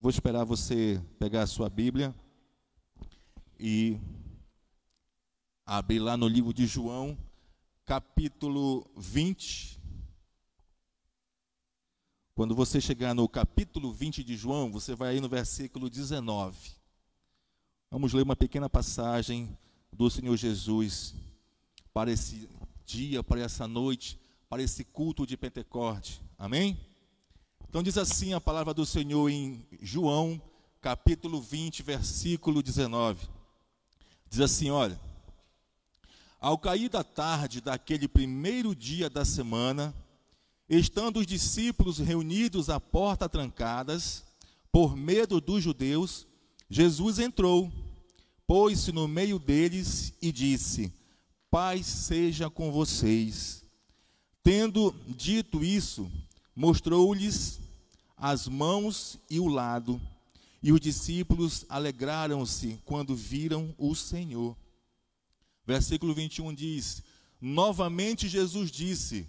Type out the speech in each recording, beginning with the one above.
Vou esperar você pegar a sua Bíblia e abrir lá no livro de João, capítulo 20. Quando você chegar no capítulo 20 de João, você vai aí no versículo 19. Vamos ler uma pequena passagem do Senhor Jesus para esse dia, para essa noite, para esse culto de Pentecostes. Amém? Então diz assim a palavra do Senhor em João, capítulo 20, versículo 19. Diz assim, olha: ao cair da tarde daquele primeiro dia da semana, estando os discípulos reunidos à porta trancadas, por medo dos judeus, Jesus entrou, pôs-se no meio deles e disse: paz seja com vocês. Tendo dito isso, mostrou-lhes as mãos e o lado, e os discípulos alegraram-se quando viram o Senhor. Versículo 21 diz: novamente Jesus disse: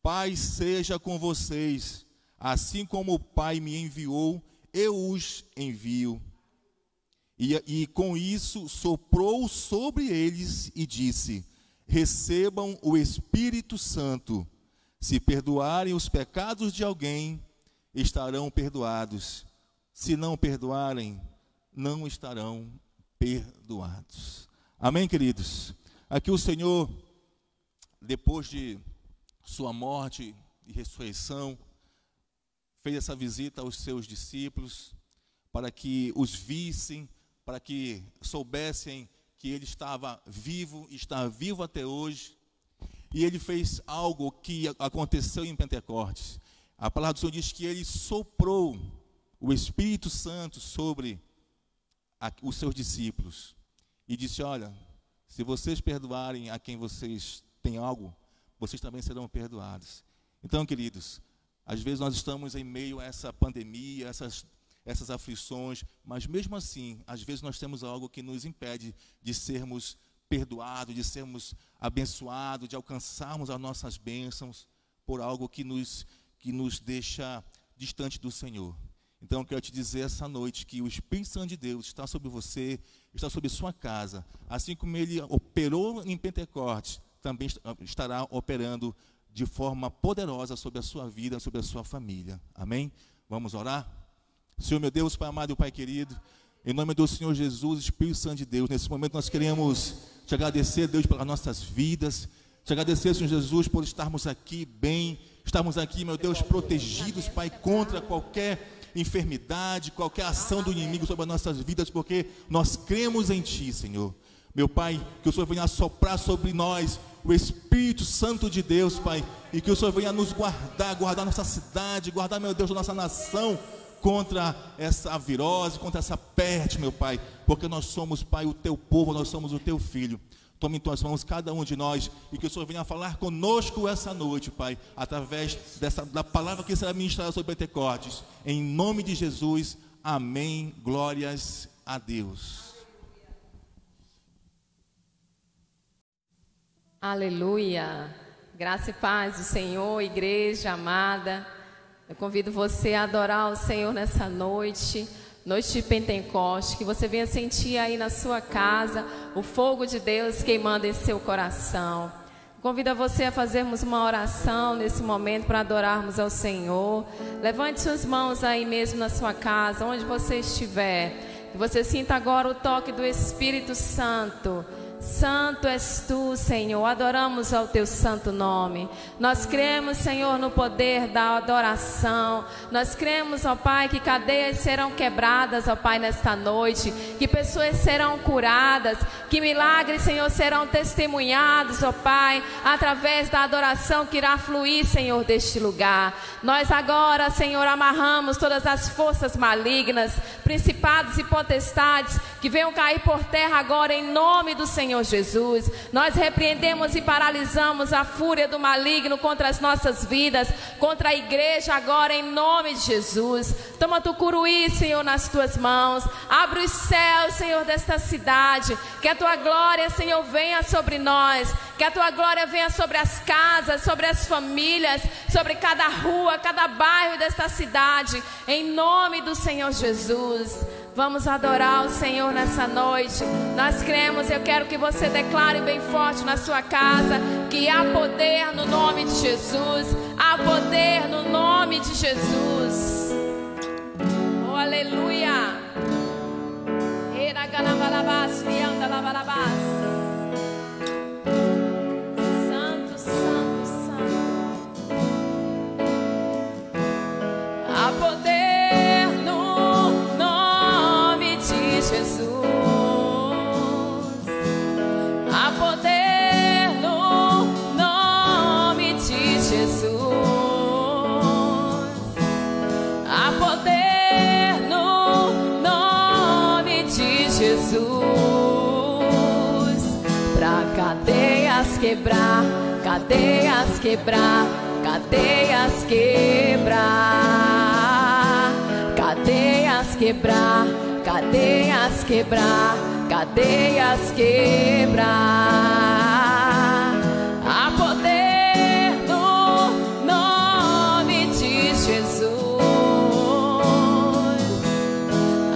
paz seja com vocês, assim como o Pai me enviou, eu os envio. E com isso soprou sobre eles e disse: recebam o Espírito Santo. Se perdoarem os pecados de alguém, estarão perdoados. Se não perdoarem, não estarão perdoados. Amém, queridos? Aqui o Senhor, depois de sua morte e ressurreição, fez essa visita aos seus discípulos, para que os vissem, para que soubessem que ele estava vivo, está vivo até hoje. E ele fez algo que aconteceu em Pentecostes. A palavra do Senhor diz que ele soprou o Espírito Santo sobre os seus discípulos. E disse: olha, se vocês perdoarem a quem vocês têm algo, vocês também serão perdoados. Então, queridos, às vezes nós estamos em meio a essa pandemia, essas aflições, mas mesmo assim, às vezes nós temos algo que nos impede de sermos perdoados, de sermos abençoados, de alcançarmos as nossas bênçãos por algo que nos deixa distante do Senhor. Então eu quero te dizer essa noite que o Espírito Santo de Deus está sobre você, está sobre sua casa, assim como ele operou em Pentecostes, também estará operando de forma poderosa sobre a sua vida, sobre a sua família. Amém? Vamos orar? Senhor meu Deus, Pai amado e Pai querido, em nome do Senhor Jesus, Espírito Santo de Deus, nesse momento nós queremos te agradecer, Deus, pelas nossas vidas, te agradecer, Senhor Jesus, por estarmos aqui bem, estarmos aqui, meu Deus, protegidos, Pai, contra qualquer enfermidade, qualquer ação do inimigo sobre as nossas vidas, porque nós cremos em Ti, Senhor. Meu Pai, que o Senhor venha soprar sobre nós o Espírito Santo de Deus, Pai, e que o Senhor venha nos guardar nossa cidade, guardar, meu Deus, a nossa nação, contra essa virose, contra essa peste, meu Pai, porque nós somos, Pai, o Teu povo, nós somos o Teu Filho. Tome em Tuas mãos cada um de nós, e que o Senhor venha falar conosco essa noite, Pai, através da palavra que será ministrada sobre Pentecostes. Em nome de Jesus, amém, glórias a Deus. Aleluia, graça e paz do Senhor, igreja amada. Eu convido você a adorar o Senhor nessa noite, noite de Pentecostes, que você venha sentir aí na sua casa o fogo de Deus queimando em seu coração. Convido você a fazermos uma oração nesse momento para adorarmos ao Senhor. Levante suas mãos aí mesmo na sua casa, onde você estiver. Que você sinta agora o toque do Espírito Santo. Santo és Tu, Senhor, adoramos ao Teu santo nome. Nós cremos, Senhor, no poder da adoração. Nós cremos, ó Pai, que cadeias serão quebradas, ó Pai, nesta noite. Que pessoas serão curadas. Que milagres, Senhor, serão testemunhados, ó Pai, através da adoração que irá fluir, Senhor, deste lugar. Nós agora, Senhor, amarramos todas as forças malignas, principados e potestades, que venham cair por terra agora em nome do Senhor Senhor Jesus. Nós repreendemos e paralisamos a fúria do maligno contra as nossas vidas, contra a igreja agora, em nome de Jesus. Toma tu Curuí, Senhor, nas tuas mãos. Abre os céus, Senhor, desta cidade. Que a tua glória, Senhor, venha sobre nós. Que a tua glória venha sobre as casas, sobre as famílias, sobre cada rua, cada bairro desta cidade. Em nome do Senhor Jesus. Vamos adorar o Senhor nessa noite. Nós cremos, eu quero que você declare bem forte na sua casa que há poder no nome de Jesus. Há poder no nome de Jesus. Oh, aleluia. Santo, santo, santo. Há poder no nome de Jesus. Há poder no nome de Jesus. Há poder no nome de Jesus. Pra cadeias quebrar, cadeias quebrar, cadeias quebrar. Cadeias quebrar, cadeias quebrar, cadeias quebrar. Há poder no nome de Jesus.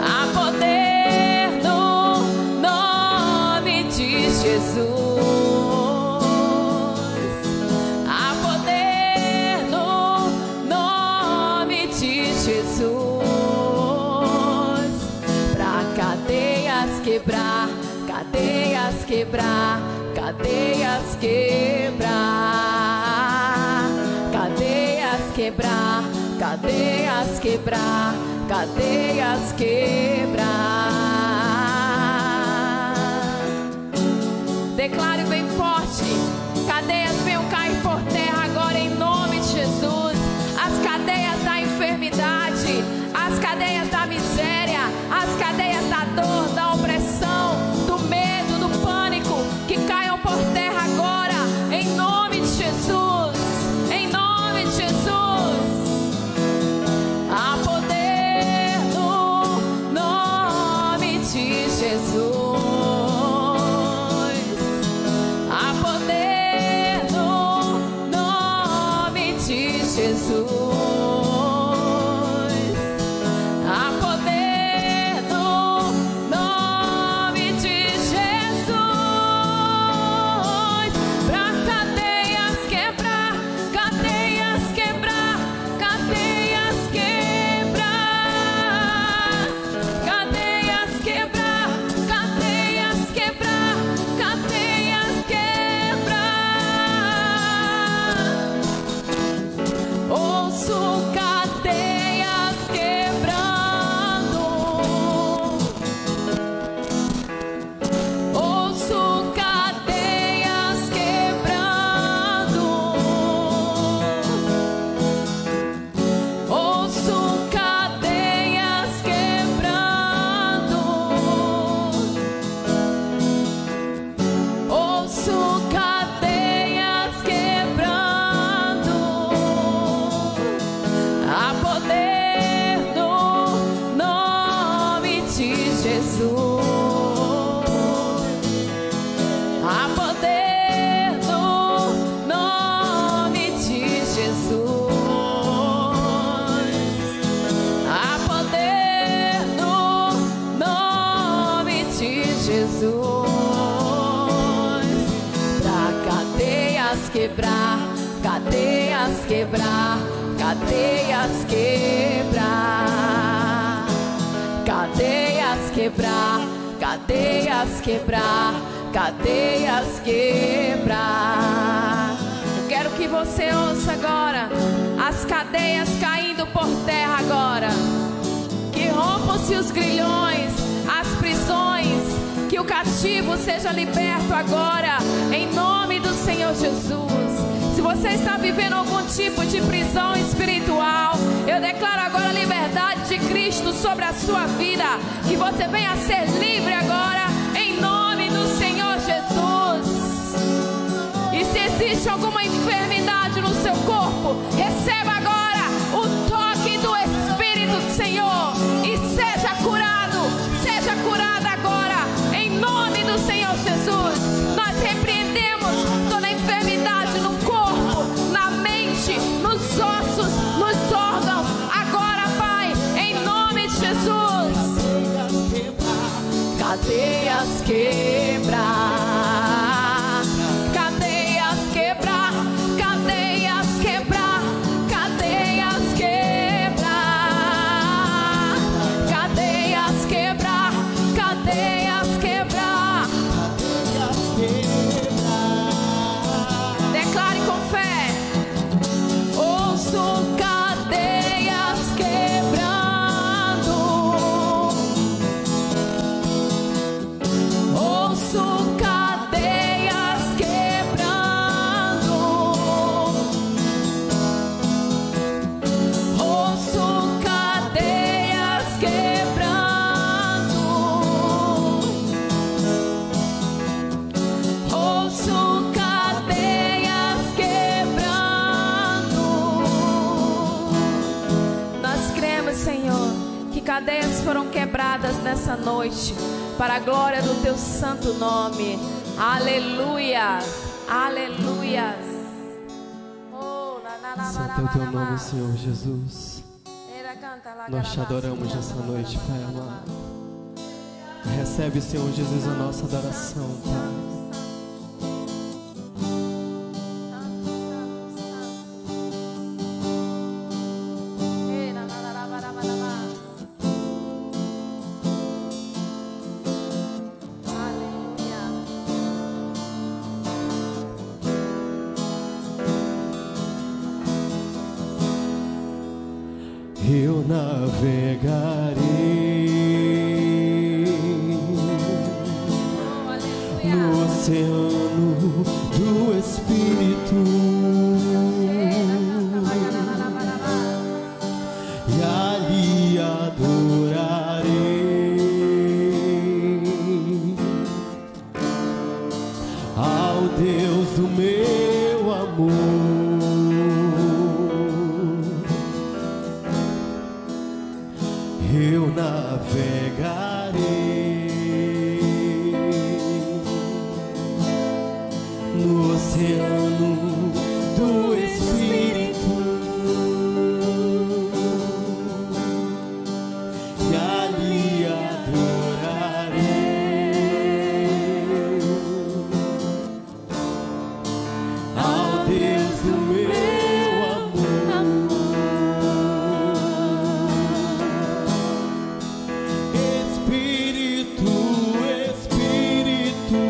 Há poder no nome de Jesus. Há poder no nome de Jesus. Quebrar, cadeias quebrar, cadeias quebrar, cadeias quebrar, cadeias quebrar, cadeias quebrar. Declare bem forte: cadeias venham cair por terra agora em nome de Jesus. As cadeias da enfermidade, as cadeias da miséria, as cadeias da dor, da opressão, do medo, do pânico, que caiam por terra agora, em nome de Jesus, em nome de Jesus. Há poder no nome de Jesus. Há poder no nome de Jesus. Quebrar, cadeias quebrar, cadeias quebrar, cadeias quebrar, cadeias quebrar, cadeias quebrar. Eu quero que você ouça agora as cadeias caindo por terra agora. Que rompam-se os grilhões, as prisões, que o cativo seja liberto agora, em nome do Senhor Jesus. Se você está vivendo algum tipo de prisão espiritual, eu declaro agora a liberdade de Cristo sobre a sua vida. Que você venha a ser livre agora, em nome do Senhor Jesus. existe alguma enfermidade no seu corpo, receba agora o toque do Espírito do Senhor e seja curada agora, em nome do Senhor Jesus. Nós repreendemos toda enfermidade no corpo, na mente, nos ossos, nos órgãos, agora, Pai, em nome de Jesus. Cadeias quebrar, cadeias quebrar, cadeias quebrar, cadeias quebrar, cadeias quebrar, cadeias quebrar. Declare com fé. Ouço cadeias quebrando. Ouço cadeias quebrando. Ouço cadeias quebrando. Ouço cadeias quebrando. Nós cremos, Senhor, que cadeias foram quebradas nessa noite, para a glória do Teu santo nome. Aleluia, aleluia. Santo é o Teu nome, Senhor Jesus. Nós te adoramos nessa noite, Pai amado. Recebe, Senhor Jesus, a nossa adoração, Pai. Eu navegarei no oceano do Espírito e ali adorarei ao Deus do meu amor. Eu navegarei no oceano do Espírito e ali adorarei ao Deus do meu amor. Espírito, Espírito,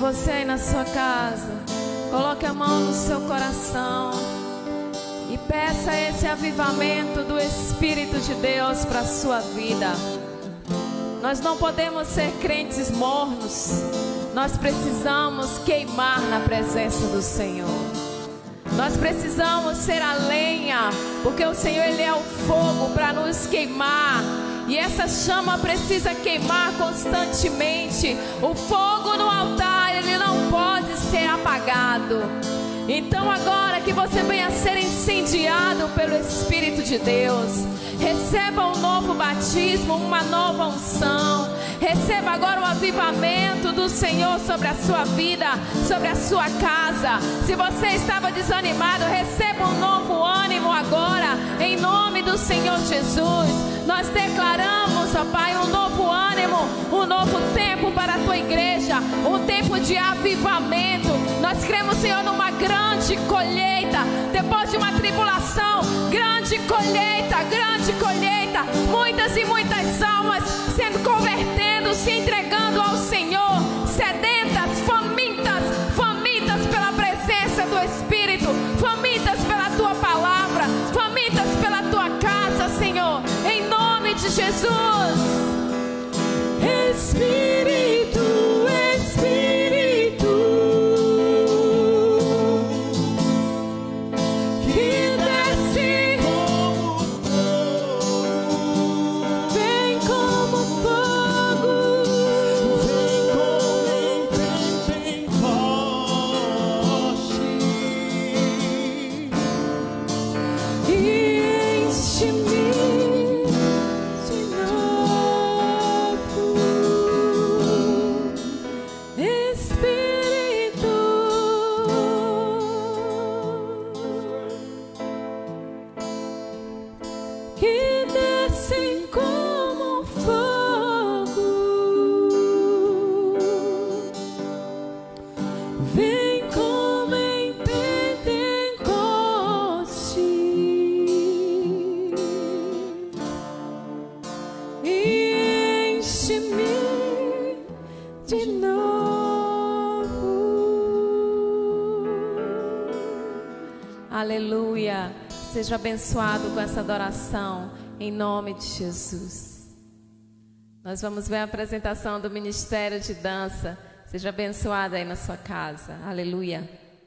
Você aí na sua casa, coloque a mão no seu coração e peça esse avivamento do Espírito de Deus para a sua vida. Nós não podemos ser crentes mornos, nós precisamos queimar na presença do Senhor. Nós precisamos ser a lenha, porque o Senhor, Ele é o fogo para nos queimar. E essa chama precisa queimar constantemente. O fogo no altar, ele não pode ser apagado. Então agora que você venha ser incendiado pelo Espírito de Deus, receba um novo batismo, uma nova unção. Receba agora o avivamento do Senhor sobre a sua vida, sobre a sua casa. Se você estava desanimado, receba um novo ânimo agora, em nome do Senhor Jesus. Nós declaramos, ó Pai, um novo ânimo, um novo tempo para a tua igreja, um tempo de avivamento. Nós cremos, Senhor, numa grande colheita, depois de uma tribulação, grande colheita, grande colheita. Muitas e muitas almas sendo convertendo, se entregando ao Senhor, sedentas, famintas, famintas pela presença do Espírito, famintas pela tua palavra, famintas pela tua casa, Senhor, em nome de Jesus. Espírito, Espírito, que desce como fogo, vem como fogo, vem como Pentecoste e enche-me. Aleluia, seja abençoado com essa adoração. em nome de Jesus. Nós vamos ver a apresentação do Ministério de Dança. Seja abençoada aí na sua casa. Aleluia.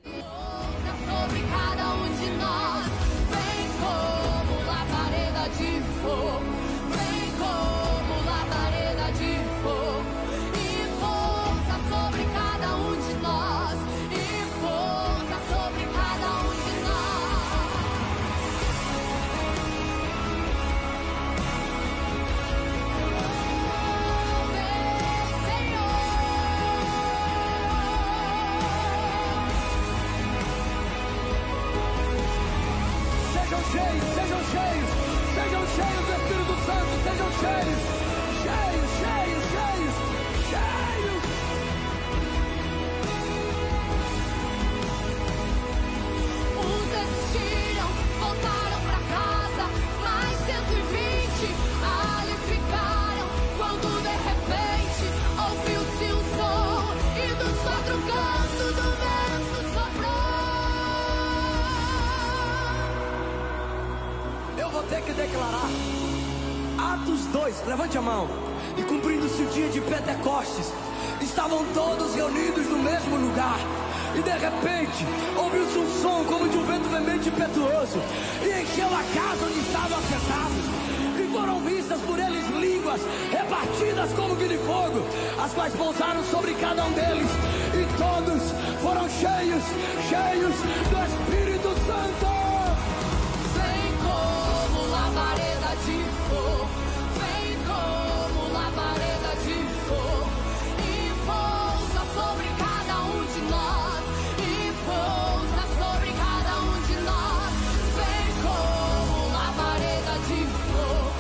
Sobre cada um de nós, vem como labareda de fogo, vem como labareda de fogo, e pousa sobre cada um de nós, e pousa sobre cada um de nós. Vem, Senhor. Sejam cheios do Espírito Santo, sejam cheios, cheios. Uns desistiram, voltaram pra casa, mais 120 ali ficaram, quando de repente ouviu-se um som, e dos quatro cantos do vento soprou. Eu vou ter que declarar. Atos 2, levante a mão. E cumprindo-se o dia de Pentecostes, estavam todos reunidos no mesmo lugar. E de repente, ouviu-se um som como de um vento veemente e impetuoso, e encheu a casa onde estavam assentados. E foram vistas por eles línguas repartidas como que de fogo, as quais pousaram sobre cada um deles. E todos foram cheios do Espírito Santo. Vem como labareda de fogo, vem como labareda de fogo, e pousa sobre cada um de nós, e pousa sobre cada um de nós. Vem como labareda de fogo,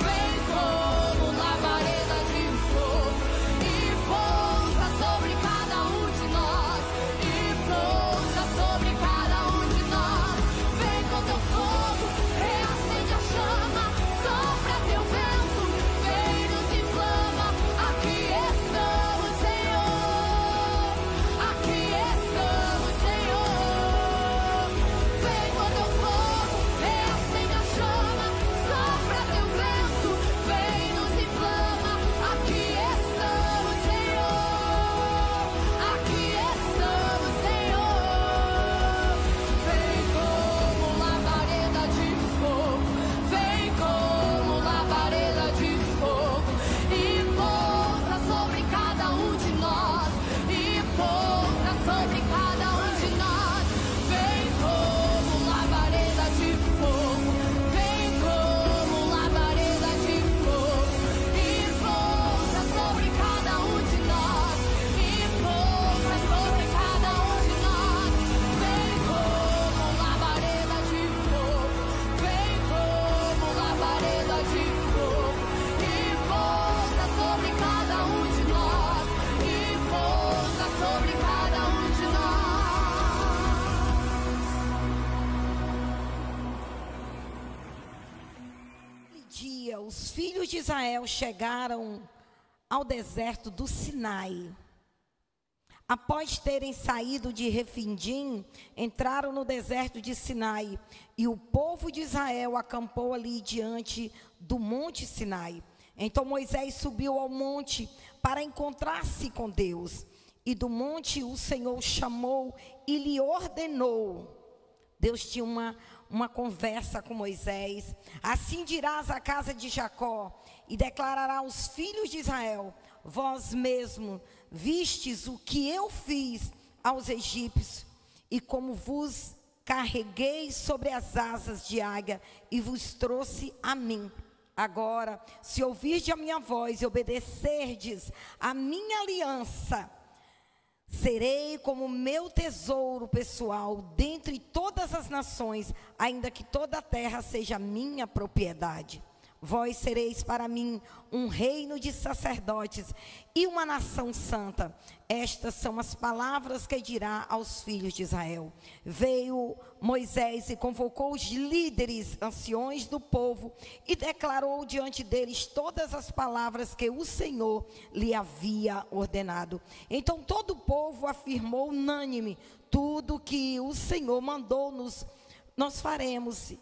vem como labareda de fogo, e pousa sobre cada um de nós, e pousa sobre cada um de nós. Vem com teu fogo, reacende a chama, sopra teu vento, vem nos inflama. Aqui estamos, Senhor, aqui estamos, Senhor. Vem com teu fogo, reacende a chama, sopra teu vento, vem nos inflama. Aqui estamos, Senhor, aqui estamos, Senhor. Vem como labareda de fogo, vem como labareda de fogo, e pousa sobre cada um de nós, e pousa sobre cada um de nós. Vem como labareda de fogo, vem como labareda de fogo, e pousa sobre cada um de nós, e pousa sobre cada um de nós. Vem como labareda de fogo, vem como labareda de fogo, e pousa sobre cada um de nós, e pousa sobre cada um de nós. Naquele dia, os filhos de Israel chegaram ao deserto do Sinai. Após terem saído de Refidim, entraram no deserto de Sinai, e o povo de Israel acampou ali diante do monte Sinai. Então Moisés subiu ao monte para encontrar-se com Deus, e do monte o Senhor chamou e lhe ordenou. Deus tinha uma conversa com Moisés. Assim dirás à casa de Jacó, e declarará aos filhos de Israel: vós mesmo vistes o que eu fiz aos egípcios, e como vos carreguei sobre as asas de águia, e vos trouxe a mim. Agora, se ouvirdes a minha voz e obedecerdes a minha aliança, serei como meu tesouro pessoal dentre todas as nações, ainda que toda a terra seja minha propriedade. Vós sereis para mim um reino de sacerdotes e uma nação santa. Estas são as palavras que dirá aos filhos de Israel. Veio Moisés e convocou os líderes, anciões do povo, e declarou diante deles todas as palavras que o Senhor lhe havia ordenado. Então todo o povo afirmou unânime: tudo que o Senhor mandou nós faremos.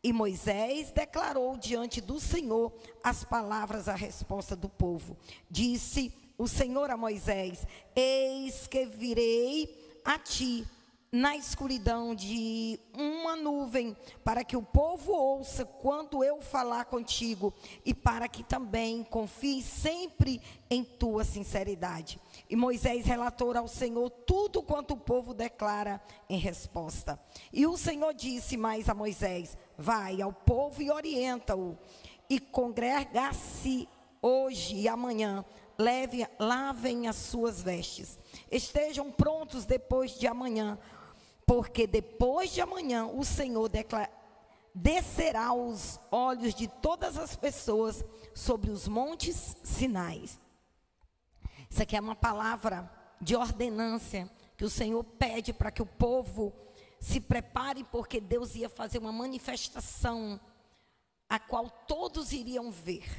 E Moisés declarou diante do Senhor as palavras, a resposta do povo. Disse o Senhor a Moisés: eis que virei a ti na escuridão de uma nuvem, para que o povo ouça quando eu falar contigo, e para que também confie sempre em tua sinceridade. E Moisés relatou ao Senhor tudo quanto o povo declara em resposta. E o Senhor disse mais a Moisés: vai ao povo e orienta-o, e congregar-se hoje e amanhã, lavem as suas vestes, estejam prontos depois de amanhã, porque depois de amanhã o Senhor descerá os olhos de todas as pessoas sobre os montes Sinai. Isso aqui é uma palavra de ordenância que o Senhor pede para que o povo se prepare, porque Deus ia fazer uma manifestação a qual todos iriam ver.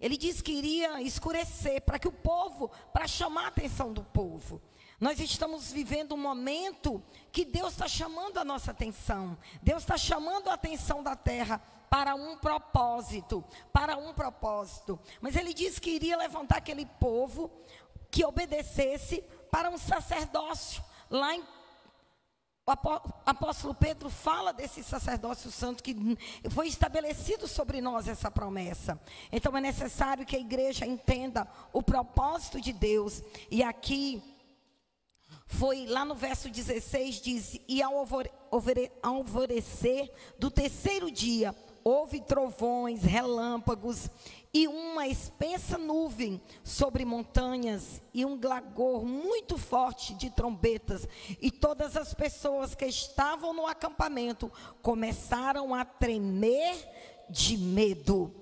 Ele disse que iria escurecer para que o povo, para chamar a atenção do povo. Nós estamos vivendo um momento que Deus está chamando a nossa atenção. Deus está chamando a atenção da terra para um propósito, Mas Ele disse que iria levantar aquele povo que obedecesse para um sacerdócio. Lá em o apóstolo Pedro fala desse sacerdócio santo que foi estabelecido sobre nós, essa promessa. Então é necessário que a igreja entenda o propósito de Deus. E aqui foi lá no verso 16, diz: e ao alvorecer do terceiro dia, houve trovões, relâmpagos e uma espessa nuvem sobre montanhas e um clangor muito forte de trombetas. E todas as pessoas que estavam no acampamento começaram a tremer de medo.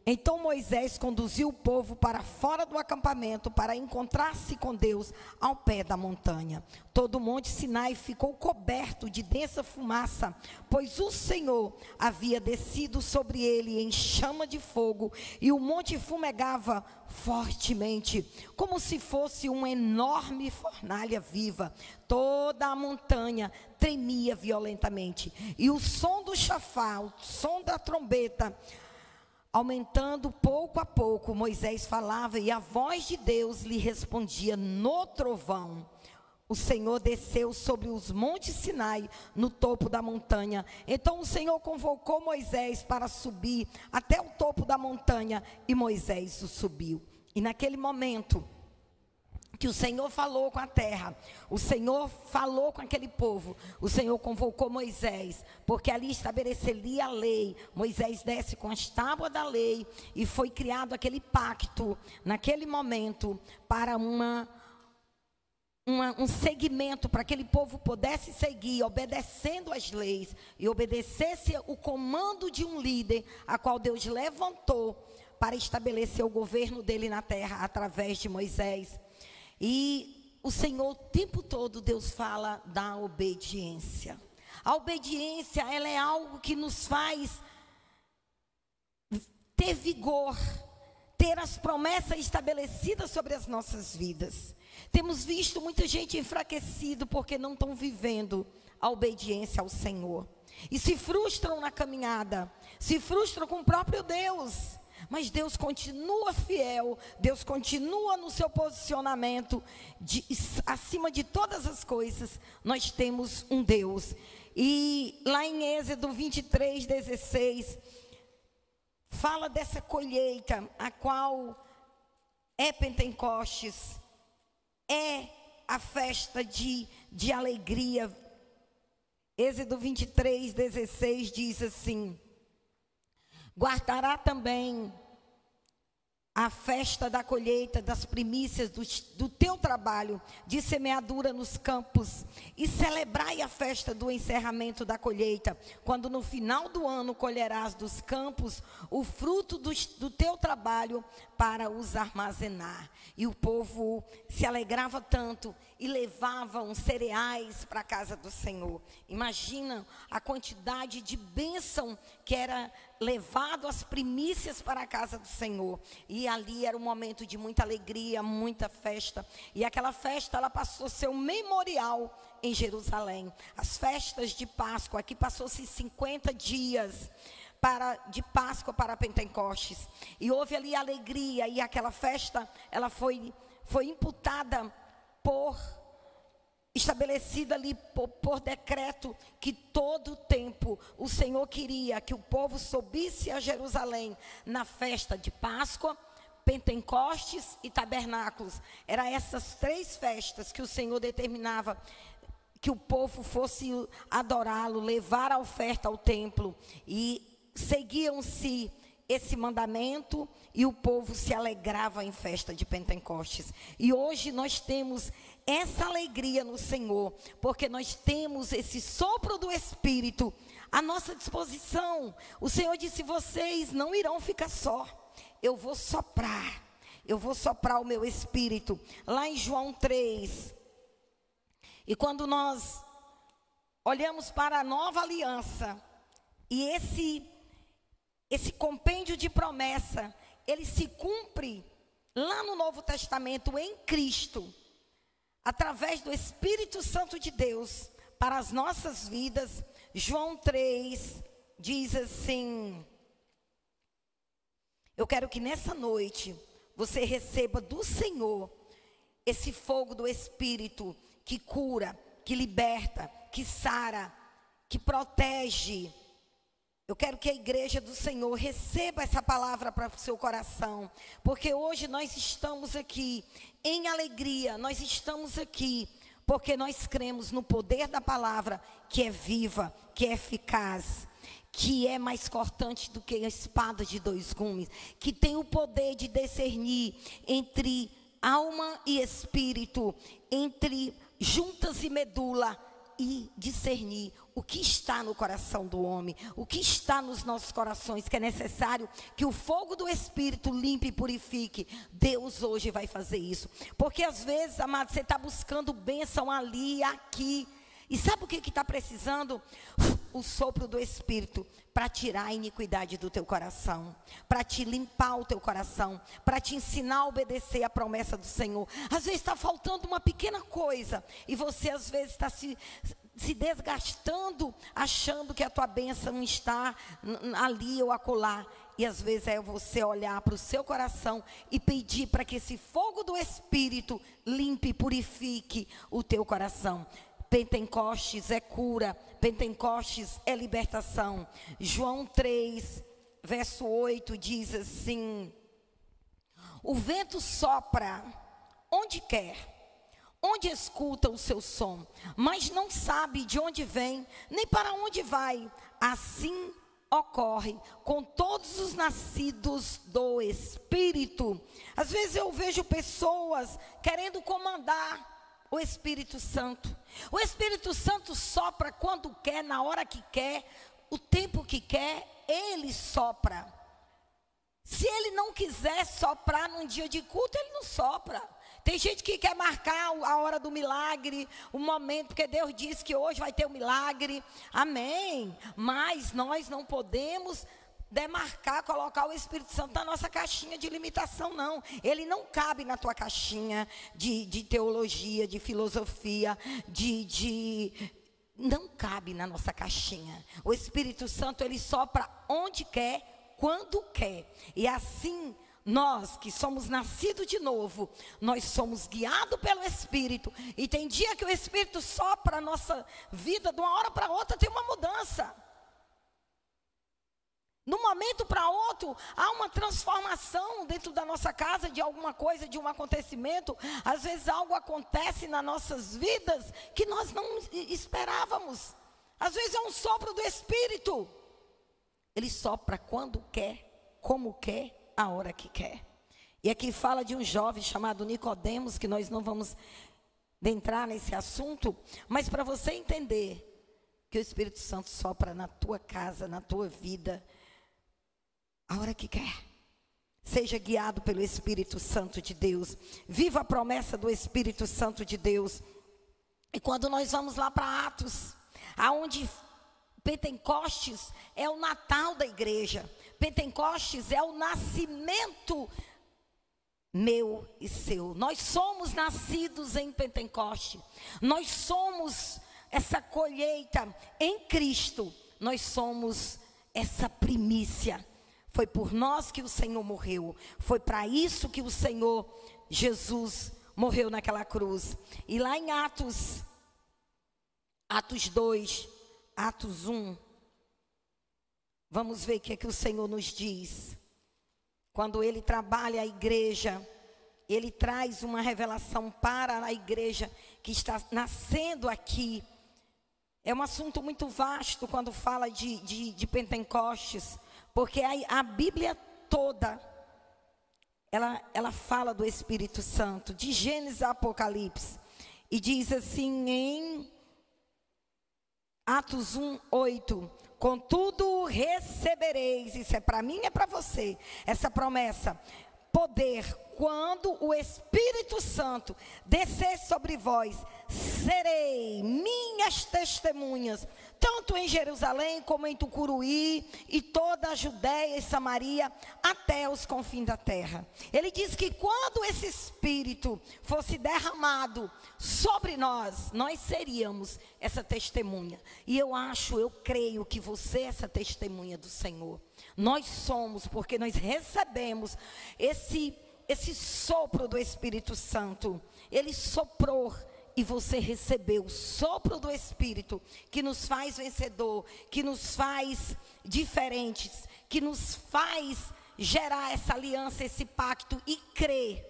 Então Moisés conduziu o povo para fora do acampamento para encontrar-se com Deus ao pé da montanha. Todo o monte Sinai ficou coberto de densa fumaça, pois o Senhor havia descido sobre ele em chama de fogo, e o monte fumegava fortemente, como se fosse uma enorme fornalha viva. Toda a montanha tremia violentamente, e o som do chafar, o som da trombeta, aumentando pouco a pouco, Moisés falava e a voz de Deus lhe respondia no trovão. O Senhor desceu sobre os montes Sinai, no topo da montanha. Então o Senhor convocou Moisés para subir até o topo da montanha, e Moisés o subiu. E naquele momento que o Senhor falou com a terra, o Senhor falou com aquele povo, o Senhor convocou Moisés, porque ali estabeleceria a lei. Moisés desce com as tábuas da lei, e foi criado aquele pacto, naquele momento, para um segmento, para que aquele povo pudesse seguir, obedecendo as leis, e obedecesse o comando de um líder, a qual Deus levantou, para estabelecer o governo dele na terra, através de Moisés. E o Senhor, o tempo todo, Deus fala da obediência. A obediência, ela é algo que nos faz ter vigor, ter as promessas estabelecidas sobre as nossas vidas. Temos visto muita gente enfraquecida porque não estão vivendo a obediência ao Senhor. E se frustram na caminhada, se frustram com o próprio Deus. Mas Deus continua fiel, Deus continua no seu posicionamento, acima de todas as coisas, nós temos um Deus. E lá em Êxodo 23, 16, fala dessa colheita, a qual é Pentecostes, é a festa de alegria. Êxodo 23, 16 diz assim: guardará também a festa da colheita das primícias do teu trabalho de semeadura nos campos, e celebrai a festa do encerramento da colheita, quando no final do ano colherás dos campos o fruto do teu trabalho para os armazenar. E o povo se alegrava tanto e levavam cereais para a casa do Senhor. Imagina a quantidade de bênção que era levado as primícias para a casa do Senhor. E ali era um momento de muita alegria, muita festa. E aquela festa, ela passou a ser um memorial em Jerusalém. As festas de Páscoa, aqui passou-se 50 dias de Páscoa para Pentecostes. E houve ali alegria, e aquela festa, ela foi imputada estabelecida ali por decreto, que todo o tempo o Senhor queria que o povo subisse a Jerusalém na festa de Páscoa, Pentecostes e Tabernáculos. Eram essas 3 festas que o Senhor determinava que o povo fosse adorá-lo, levar a oferta ao templo. E seguiam-se esse mandamento e o povo se alegrava em festa de Pentecostes. E hoje nós temos essa alegria no Senhor, porque nós temos esse sopro do Espírito à nossa disposição. O Senhor disse: vocês não irão ficar só, eu vou soprar o meu Espírito. Lá em João 3, e quando nós olhamos para a nova aliança, e esse compêndio de promessa, ele se cumpre lá no Novo Testamento em Cristo, através do Espírito Santo de Deus para as nossas vidas. João 3 diz assim: eu quero que nessa noite você receba do Senhor esse fogo do Espírito que cura, que liberta, que sara, que protege. Eu quero que a igreja do Senhor receba essa palavra para o seu coração, porque hoje nós estamos aqui em alegria, nós estamos aqui porque nós cremos no poder da palavra, que é viva, que é eficaz, que é mais cortante do que a espada de 2 gumes, que tem o poder de discernir entre alma e espírito, entre juntas e medula, e discernir o que está no coração do homem, o que está nos nossos corações, que é necessário que o fogo do Espírito limpe e purifique. Deus hoje vai fazer isso, porque às vezes, amado, você está buscando bênção ali e aqui, e sabe o que está precisando? O sopro do Espírito, para tirar a iniquidade do teu coração, para te limpar o teu coração, para te ensinar a obedecer a promessa do Senhor. Às vezes está faltando uma pequena coisa, e você às vezes está se desgastando, achando que a tua bênção está ali ou acolá. E às vezes é você olhar para o seu coração e pedir para que esse fogo do Espírito limpe e purifique o teu coração. Pentecostes é cura, Pentecostes é libertação. João 3, verso 8 diz assim: o vento sopra onde quer, onde escuta o seu som, mas não sabe de onde vem, nem para onde vai. Assim ocorre com todos os nascidos do Espírito. Às vezes eu vejo pessoas querendo comandar o Espírito Santo. O Espírito Santo sopra quando quer, na hora que quer, o tempo que quer, ele sopra. Se ele não quiser soprar num dia de culto, ele não sopra. Tem gente que quer marcar a hora do milagre, o momento, porque Deus disse que hoje vai ter um milagre. Amém. Mas nós não podemos demarcar, colocar o Espírito Santo na nossa caixinha de limitação, não. Ele não cabe na tua caixinha de teologia, de filosofia, não cabe na nossa caixinha. O Espírito Santo, ele sopra onde quer, quando quer. E assim, nós que somos nascidos de novo, nós somos guiados pelo Espírito. E tem dia que o Espírito sopra a nossa vida, de uma hora para outra tem uma mudança. De um momento para outro, há uma transformação dentro da nossa casa, de alguma coisa, de um acontecimento. Às vezes algo acontece nas nossas vidas que nós não esperávamos. Às vezes é um sopro do Espírito. Ele sopra quando quer, como quer, a hora que quer. E aqui fala de um jovem chamado Nicodemos, que nós não vamos entrar nesse assunto, mas para você entender que o Espírito Santo sopra na tua casa, na tua vida, a hora que quer. Seja guiado pelo Espírito Santo de Deus. Viva a promessa do Espírito Santo de Deus. E quando nós vamos lá para Atos, aonde Pentecostes é o Natal da igreja. Pentecostes é o nascimento meu e seu. Nós somos nascidos em Pentecoste. Nós somos essa colheita em Cristo. Nós somos essa primícia. Foi por nós que o Senhor morreu. Foi para isso que o Senhor Jesus morreu naquela cruz. E lá em Atos 2, Atos 1, vamos ver o que é que o Senhor nos diz. Quando Ele trabalha a igreja, Ele traz uma revelação para a igreja que está nascendo aqui. É um assunto muito vasto quando fala de Pentecostes, porque a Bíblia toda, ela fala do Espírito Santo, de Gênesis a Apocalipse. E diz assim em Atos 1, 8... Contudo recebereis, isso é para mim e é para você, essa promessa, poder, quando o Espírito Santo descer sobre vós, serei minhas testemunhas, tanto em Jerusalém como em Tucuruí e toda a Judéia e Samaria, até os confins da terra. Ele diz que quando esse Espírito fosse derramado sobre nós, nós seríamos essa testemunha. E eu creio que você é essa testemunha do Senhor. Nós somos, porque nós recebemos esse sopro do Espírito Santo. Ele soprou e você recebeu o sopro do Espírito, que nos faz vencedor, que nos faz diferentes, que nos faz gerar essa aliança, esse pacto e crer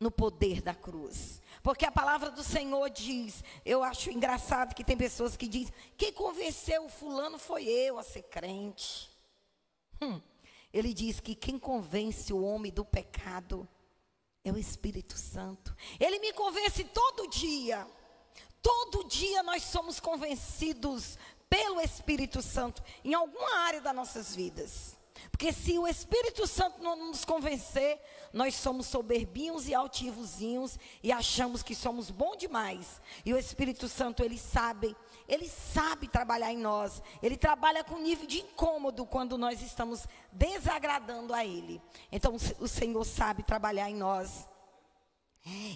no poder da cruz. Porque a palavra do Senhor diz, eu acho engraçado que tem pessoas que dizem, quem convenceu o fulano foi eu a ser crente. Ele diz que quem convence o homem do pecado é o Espírito Santo. Ele me convence todo dia. Todo dia nós somos convencidos pelo Espírito Santo em alguma área das nossas vidas. Porque se o Espírito Santo não nos convencer, nós somos soberbinhos e altivozinhos e achamos que somos bom demais. E o Espírito Santo, ele sabe trabalhar em nós. Ele trabalha com nível de incômodo quando nós estamos desagradando a Ele. Então o Senhor sabe trabalhar em nós.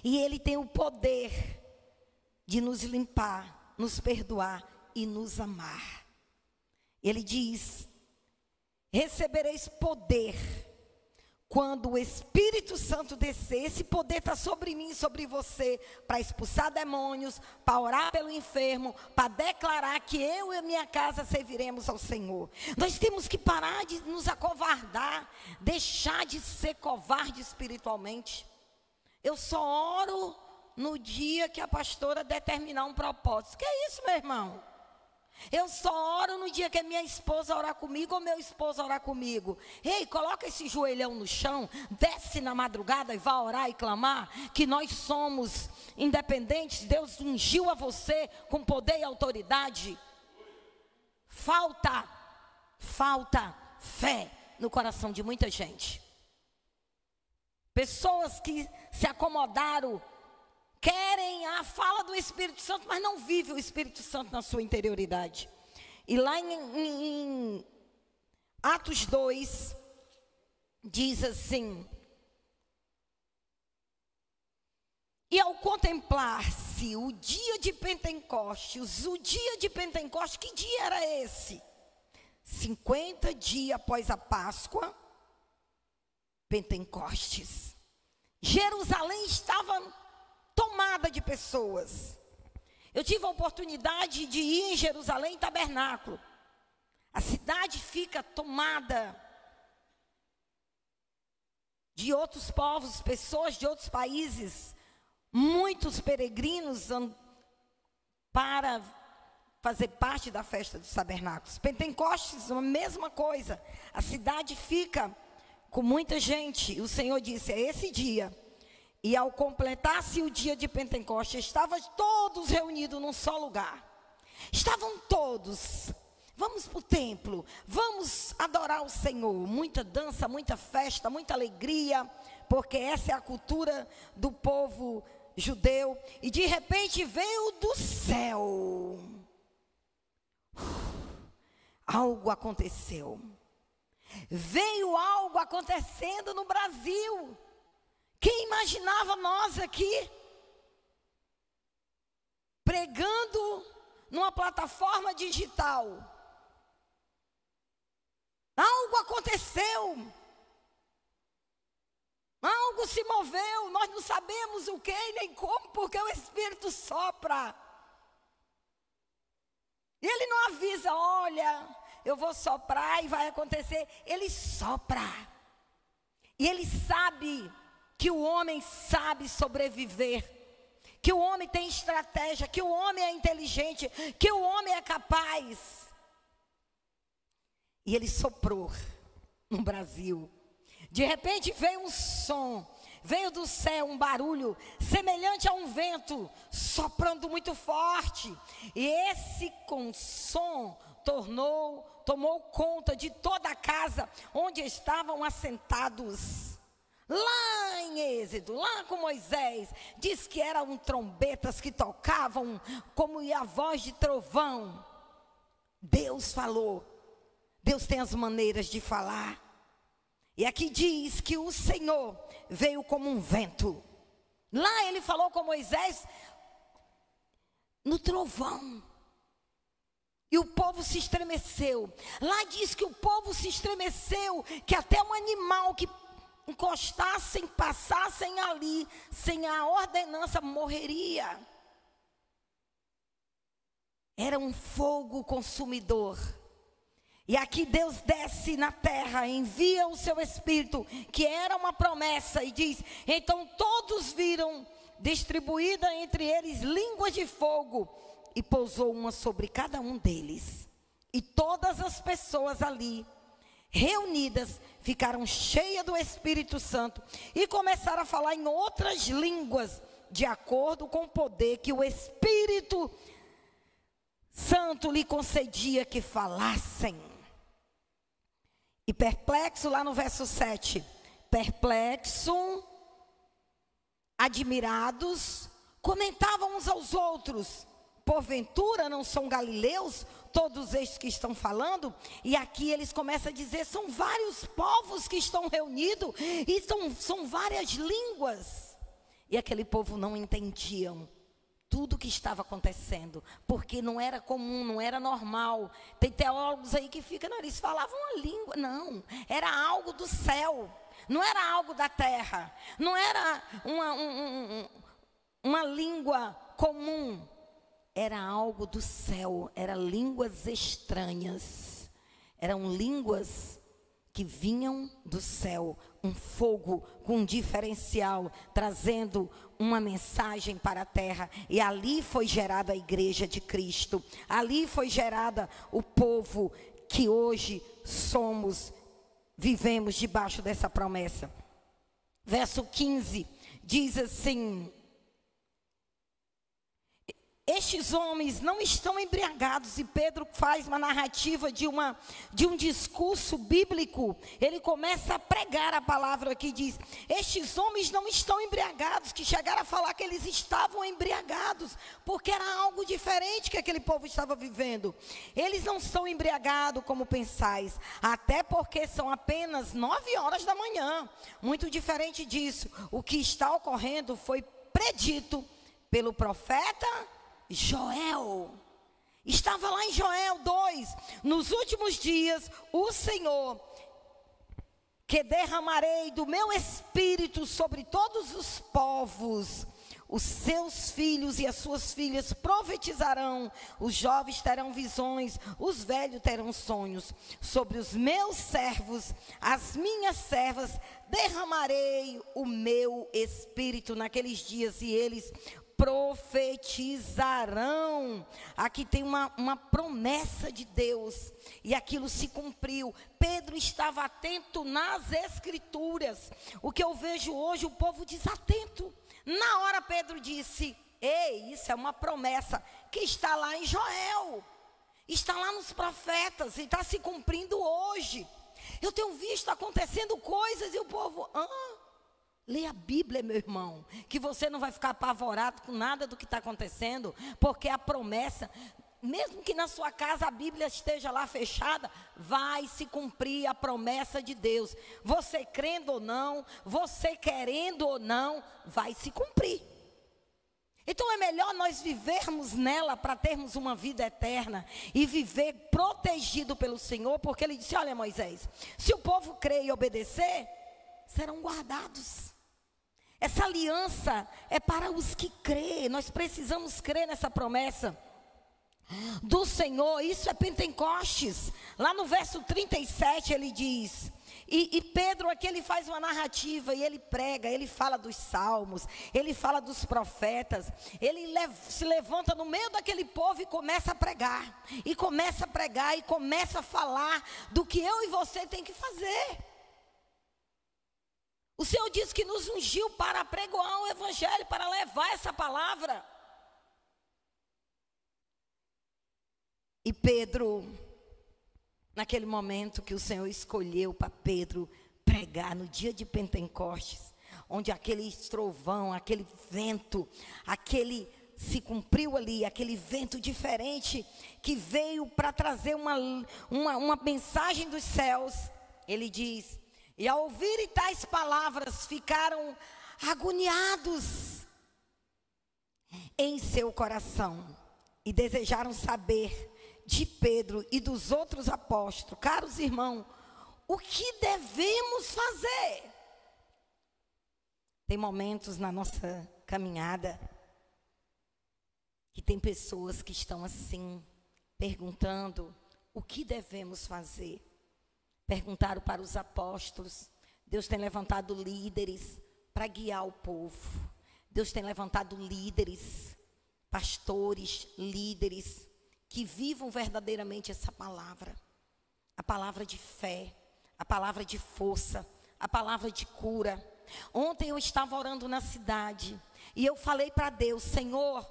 E Ele tem o poder de nos limpar, nos perdoar e nos amar. Ele diz: recebereis poder quando o Espírito Santo descer. Esse poder está sobre mim e sobre você, para expulsar demônios, para orar pelo enfermo, para declarar que eu e a minha casa serviremos ao Senhor. Nós temos que parar de nos acovardar, deixar de ser covarde espiritualmente. Eu só oro no dia que a pastora determinar um propósito. Que é isso, meu irmão? Eu só oro no dia que a minha esposa orar comigo ou meu esposo orar comigo. Ei, coloca esse joelhão no chão, desce na madrugada e vá orar e clamar que nós somos independentes. Deus ungiu a você com poder e autoridade. Falta fé no coração de muita gente. Pessoas que se acomodaram, querem a fala do Espírito Santo, mas não vivem o Espírito Santo na sua interioridade. E lá em Atos 2, diz assim: e ao contemplar-se o dia de Pentecostes, que dia era esse? 50 dias após a Páscoa, Pentecostes. Jerusalém estava tomada de pessoas. Eu tive a oportunidade de ir em Jerusalém, tabernáculo. A cidade fica tomada de outros povos, pessoas de outros países, muitos peregrinos para fazer parte da festa dos tabernáculos. Pentecostes, a mesma coisa. A cidade fica com muita gente. O Senhor disse: é esse dia. E ao completar-se o dia de Pentecostes, estavam todos reunidos num só lugar. Estavam todos. Vamos para o templo, vamos adorar o Senhor. Muita dança, muita festa, muita alegria, porque essa é a cultura do povo judeu. E de repente veio do céu. Algo aconteceu. Veio algo acontecendo no Brasil. Quem imaginava nós aqui? Pregando numa plataforma digital. Algo aconteceu. Algo se moveu. Nós não sabemos o que e nem como, porque o Espírito sopra. E Ele não avisa, olha, eu vou soprar e vai acontecer. Ele sopra. E Ele sabe que o homem sabe sobreviver, que o homem tem estratégia, que o homem é inteligente, que o homem é capaz. E Ele soprou no Brasil. De repente veio um som, veio do céu um barulho semelhante a um vento, soprando muito forte. E esse som tomou conta de toda a casa onde estavam assentados. Lá em Êxodo, lá com Moisés, diz que eram trombetas que tocavam como a voz de trovão. Deus falou. Deus tem as maneiras de falar. E aqui diz que o Senhor veio como um vento. Lá Ele falou com Moisés no trovão. E o povo se estremeceu. Lá diz que o povo se estremeceu, que até um animal que encostassem, passassem ali, sem a ordenança, morreria. Era um fogo consumidor. E aqui Deus desce na terra, envia o seu Espírito, que era uma promessa, e diz: então todos viram distribuída entre eles línguas de fogo, e pousou uma sobre cada um deles. E todas as pessoas ali reunidas ficaram cheias do Espírito Santo e começaram a falar em outras línguas, de acordo com o poder que o Espírito Santo lhe concedia que falassem. E perplexo, lá no verso 7, perplexo, admirados, comentavam uns aos outros: porventura não são galileus todos estes que estão falando? E aqui eles começam a dizer: são vários povos que estão reunidos, e são várias línguas. E aquele povo não entendiam tudo o que estava acontecendo, porque não era comum, não era normal. Tem teólogos aí que ficam, não, eles falavam uma língua, não, era algo do céu, não era algo da terra, não era uma língua comum, era algo do céu, eram línguas estranhas, eram línguas que vinham do céu, um fogo com um diferencial, trazendo uma mensagem para a terra. E ali foi gerada a igreja de Cristo, ali foi gerada o povo que hoje vivemos debaixo dessa promessa. Verso 15 diz assim: estes homens não estão embriagados. E Pedro faz uma narrativa de um discurso bíblico. Ele começa a pregar a palavra que diz: estes homens não estão embriagados, que chegaram a falar que eles estavam embriagados, porque era algo diferente que aquele povo estava vivendo. Eles não estão embriagados como pensais, até porque são apenas 9 horas da manhã. Muito diferente disso. O que está ocorrendo foi predito pelo profeta Joel. Estava lá em Joel 2: nos últimos dias o Senhor, que derramarei do meu espírito sobre todos os povos, os seus filhos e as suas filhas profetizarão, os jovens terão visões, os velhos terão sonhos. Sobre os meus servos, as minhas servas, derramarei o meu espírito naqueles dias, e eles profetizarão. Aqui tem uma promessa de Deus, e aquilo se cumpriu. Pedro estava atento nas escrituras. O que eu vejo hoje, o povo desatento. Na hora Pedro disse: ei, isso é uma promessa que está lá em Joel, está lá nos profetas, e está se cumprindo hoje. Eu tenho visto acontecendo coisas e o povo: lê a Bíblia, meu irmão, que você não vai ficar apavorado com nada do que está acontecendo, porque a promessa, mesmo que na sua casa a Bíblia esteja lá fechada, vai se cumprir a promessa de Deus. Você crendo ou não, você querendo ou não, vai se cumprir. Então é melhor nós vivermos nela para termos uma vida eterna e viver protegido pelo Senhor, porque Ele disse: olha, Moisés, se o povo crer e obedecer, serão guardados. Essa aliança é para os que crêem. Nós precisamos crer nessa promessa do Senhor. Isso é Pentecostes. Lá no verso 37 ele diz... E Pedro aqui ele faz uma narrativa e ele prega, ele fala dos salmos, ele fala dos profetas, ele se levanta no meio daquele povo e começa a pregar, e começa a pregar, e começa a falar do que eu e você tem que fazer. O Senhor diz que nos ungiu para pregoar o evangelho, para levar essa palavra. E Pedro, naquele momento que o Senhor escolheu para Pedro pregar no dia de Pentecostes, onde aquele trovão, aquele vento, se cumpriu ali, aquele vento diferente que veio para trazer uma mensagem dos céus. Ele diz: e ao ouvirem tais palavras, ficaram agoniados em seu coração e desejaram saber de Pedro e dos outros apóstolos: caros irmãos, o que devemos fazer? Tem momentos na nossa caminhada que tem pessoas que estão assim, perguntando o que devemos fazer. Perguntaram para os apóstolos. Deus tem levantado líderes para guiar o povo. Deus tem levantado líderes, pastores, líderes, que vivam verdadeiramente essa palavra. A palavra de fé, a palavra de força, a palavra de cura. Ontem eu estava orando na cidade e eu falei para Deus: Senhor,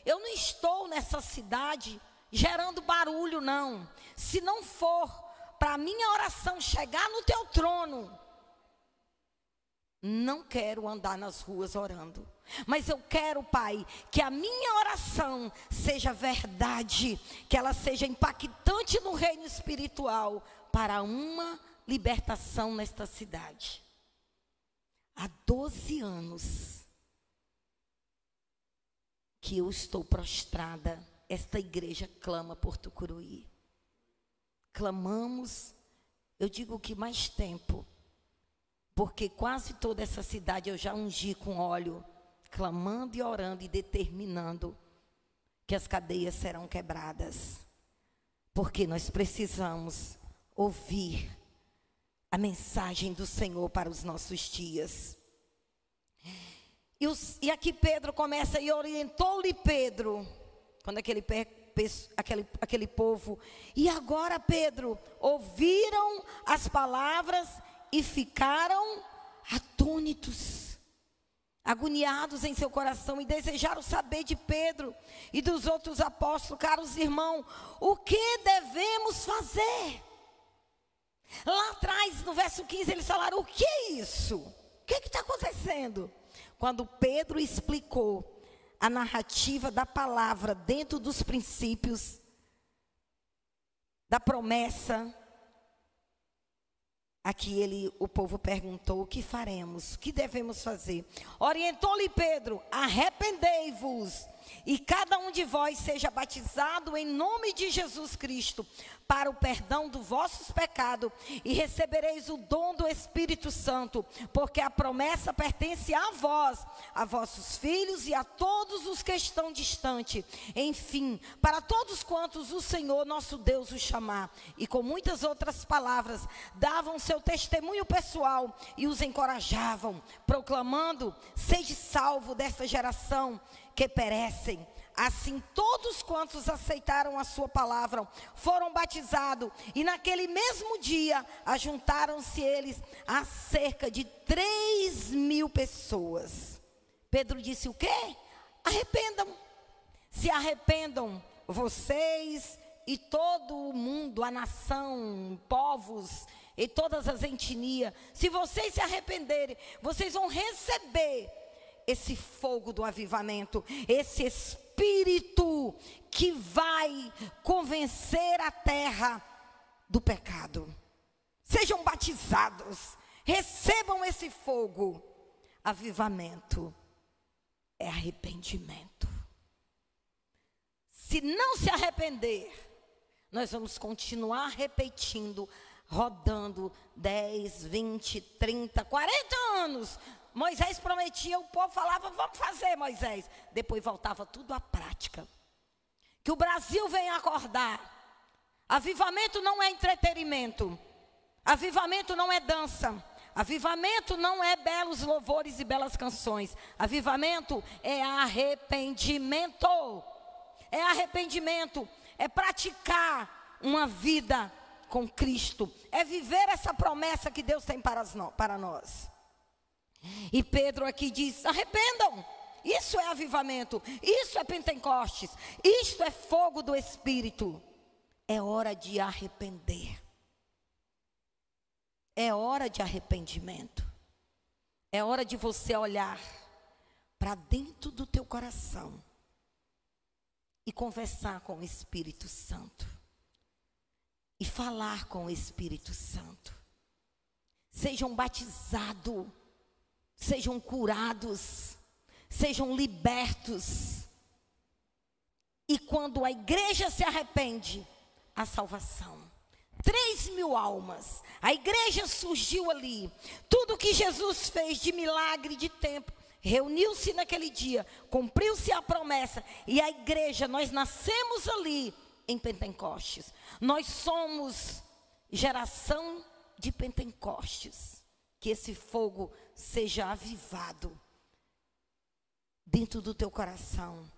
eu não estou nessa cidade gerando barulho não. Se não for para a minha oração chegar no teu trono, não quero andar nas ruas orando. Mas eu quero, Pai, que a minha oração seja verdade, que ela seja impactante no reino espiritual para uma libertação nesta cidade. Há 12 anos que eu estou prostrada, esta igreja clama por Tucuruí. Clamamos, eu digo que mais tempo, porque quase toda essa cidade eu já ungi com óleo, clamando e orando e determinando que as cadeias serão quebradas. Porque nós precisamos ouvir a mensagem do Senhor para os nossos dias. E aqui Pedro começa: e orientou-lhe Pedro, quando aquele povo, e agora Pedro, ouviram as palavras e ficaram atônitos, agoniados em seu coração, e desejaram saber de Pedro e dos outros apóstolos: caros irmãos, o que devemos fazer? Lá atrás, no verso 15, eles falaram: o que é isso? O que está acontecendo? Quando Pedro explicou a narrativa da palavra dentro dos princípios da promessa, aqui o povo perguntou: o que faremos? O que devemos fazer? Orientou-lhe Pedro: arrependei-vos e cada um de vós seja batizado em nome de Jesus Cristo para o perdão dos vossos pecados, e recebereis o dom do Espírito Santo, porque a promessa pertence a vós, a vossos filhos e a todos os que estão distantes, enfim, para todos quantos o Senhor nosso Deus os chamar. E com muitas outras palavras davam seu testemunho pessoal e os encorajavam, proclamando: sede salvo desta geração que perecem. Assim todos quantos aceitaram a sua palavra foram batizados, e naquele mesmo dia ajuntaram-se eles a cerca de 3.000 pessoas. Pedro disse o quê? Arrependam. Se arrependam vocês e todo o mundo, a nação, povos e todas as etnias. Se vocês se arrependerem, vocês vão receber esse fogo do avivamento, esse Espírito Espírito que vai convencer a terra do pecado. Sejam batizados, recebam esse fogo. Avivamento é arrependimento. Se não se arrepender, nós vamos continuar repetindo, rodando 10, 20, 30, 40 anos. Moisés prometia, o povo falava, vamos fazer, Moisés. Depois voltava tudo à prática. Que o Brasil venha acordar. Avivamento não é entretenimento. Avivamento não é dança. Avivamento não é belos louvores e belas canções. Avivamento é arrependimento. É arrependimento. É praticar uma vida com Cristo. É viver essa promessa que Deus tem para nós. E Pedro aqui diz, arrependam. Isso é avivamento. Isso é Pentecostes. Isto é fogo do Espírito. É hora de arrepender. É hora de arrependimento. É hora de você olhar para dentro do teu coração e conversar com o Espírito Santo. E falar com o Espírito Santo. Sejam batizados, sejam curados, sejam libertos. E quando a igreja se arrepende, a salvação. 3.000 almas. A igreja surgiu ali. Tudo que Jesus fez de milagre, de tempo, reuniu-se naquele dia. Cumpriu-se a promessa. E a igreja, nós nascemos ali em Pentecostes. Nós somos geração de Pentecostes. Que esse fogo seja avivado dentro do teu coração.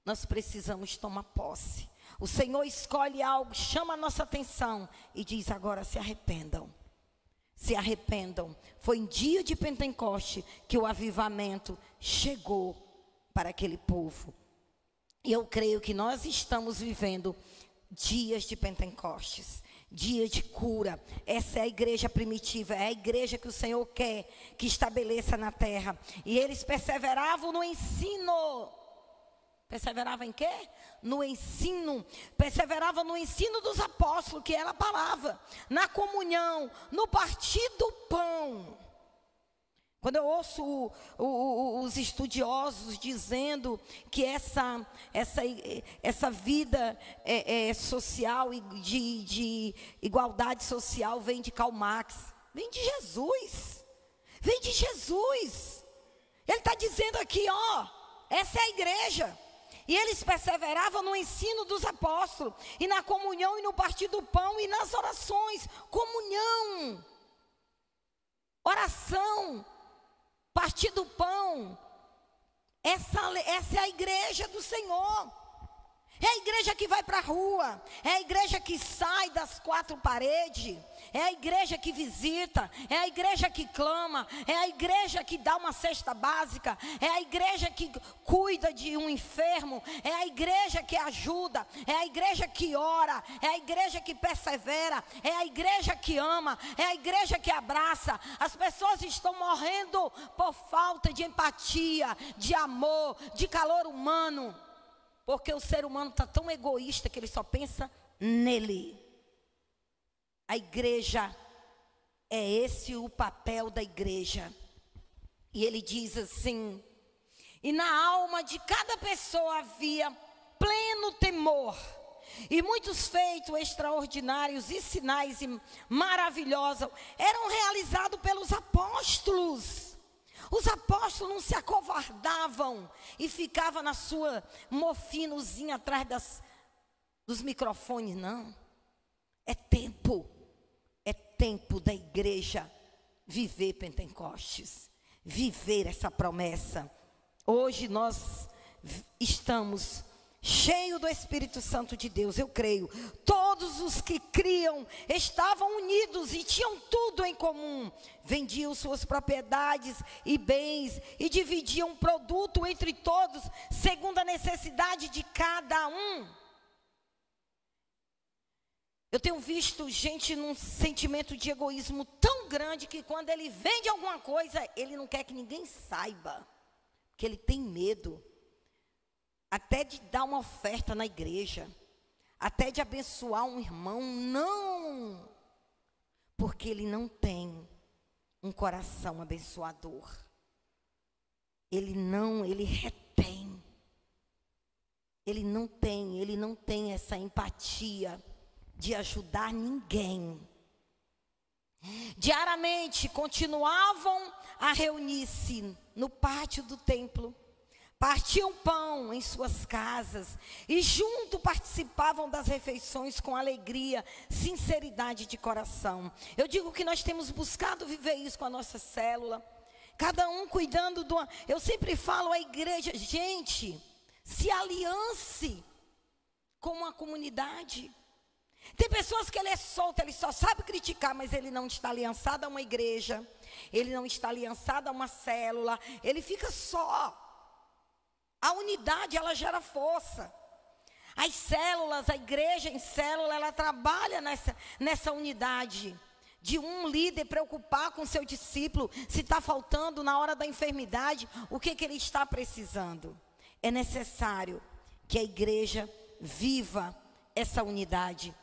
Nós precisamos tomar posse. O Senhor escolhe algo, chama a nossa atenção e diz agora se arrependam. Se arrependam. Foi em dia de Pentecoste que o avivamento chegou para aquele povo. E eu creio que nós estamos vivendo dias de Pentecostes. Dia de cura. Essa é a igreja primitiva. É a igreja que o Senhor quer que estabeleça na terra. E eles perseveravam no ensino. Perseveravam em quê? No ensino. Perseveravam no ensino dos apóstolos, que era a palavra. Na comunhão, no partir do pão. Quando eu ouço os estudiosos dizendo que essa vida social e de igualdade social vem de Karl Marx, vem de Jesus. Vem de Jesus. Ele está dizendo aqui, ó, essa é a igreja. E eles perseveravam no ensino dos apóstolos, e na comunhão, e no partir do pão, e nas orações. Comunhão, oração, partir do pão. Essa é a igreja do Senhor. É a igreja que vai para a rua. É a igreja que sai das 4 paredes. É a igreja que visita. É a igreja que clama. É a igreja que dá uma cesta básica. É a igreja que cuida de um enfermo. É a igreja que ajuda. É a igreja que ora. É a igreja que persevera. É a igreja que ama. É a igreja que abraça. As pessoas estão morrendo por falta de empatia, de amor, de calor humano. Porque o ser humano está tão egoísta que ele só pensa nele. A igreja, é esse o papel da igreja. E ele diz assim: e na alma de cada pessoa havia pleno temor. E muitos feitos extraordinários e sinais maravilhosos eram realizados pelos apóstolos. Os apóstolos não se acovardavam e ficavam na sua mofinozinha atrás dos microfones, não. É tempo da igreja viver Pentecostes, viver essa promessa. Hoje nós estamos cheios do Espírito Santo de Deus, eu creio. Todos os que criam estavam unidos e tinham tudo em comum. Vendiam suas propriedades e bens e dividiam o produto entre todos, segundo a necessidade de cada um. Eu tenho visto gente num sentimento de egoísmo tão grande que quando ele vende alguma coisa, ele não quer que ninguém saiba, porque ele tem medo até de dar uma oferta na igreja, até de abençoar um irmão. Não, porque ele não tem um coração abençoador. Ele retém. Ele não tem essa empatia de ajudar ninguém. Diariamente continuavam a reunir-se no pátio do templo, partiam pão em suas casas e junto participavam das refeições com alegria, sinceridade de coração. Eu digo que nós temos buscado viver isso com a nossa célula, cada um cuidando do... Eu sempre falo à igreja, gente, se aliance com uma comunidade. Tem pessoas que ele é solto, ele só sabe criticar, mas ele não está aliançado a uma igreja, ele não está aliançado a uma célula, ele fica só. A unidade, ela gera força. As células, a igreja em célula, ela trabalha nessa unidade. De um líder preocupar com seu discípulo, se está faltando na hora da enfermidade, o que ele está precisando. É necessário que a igreja viva essa unidade.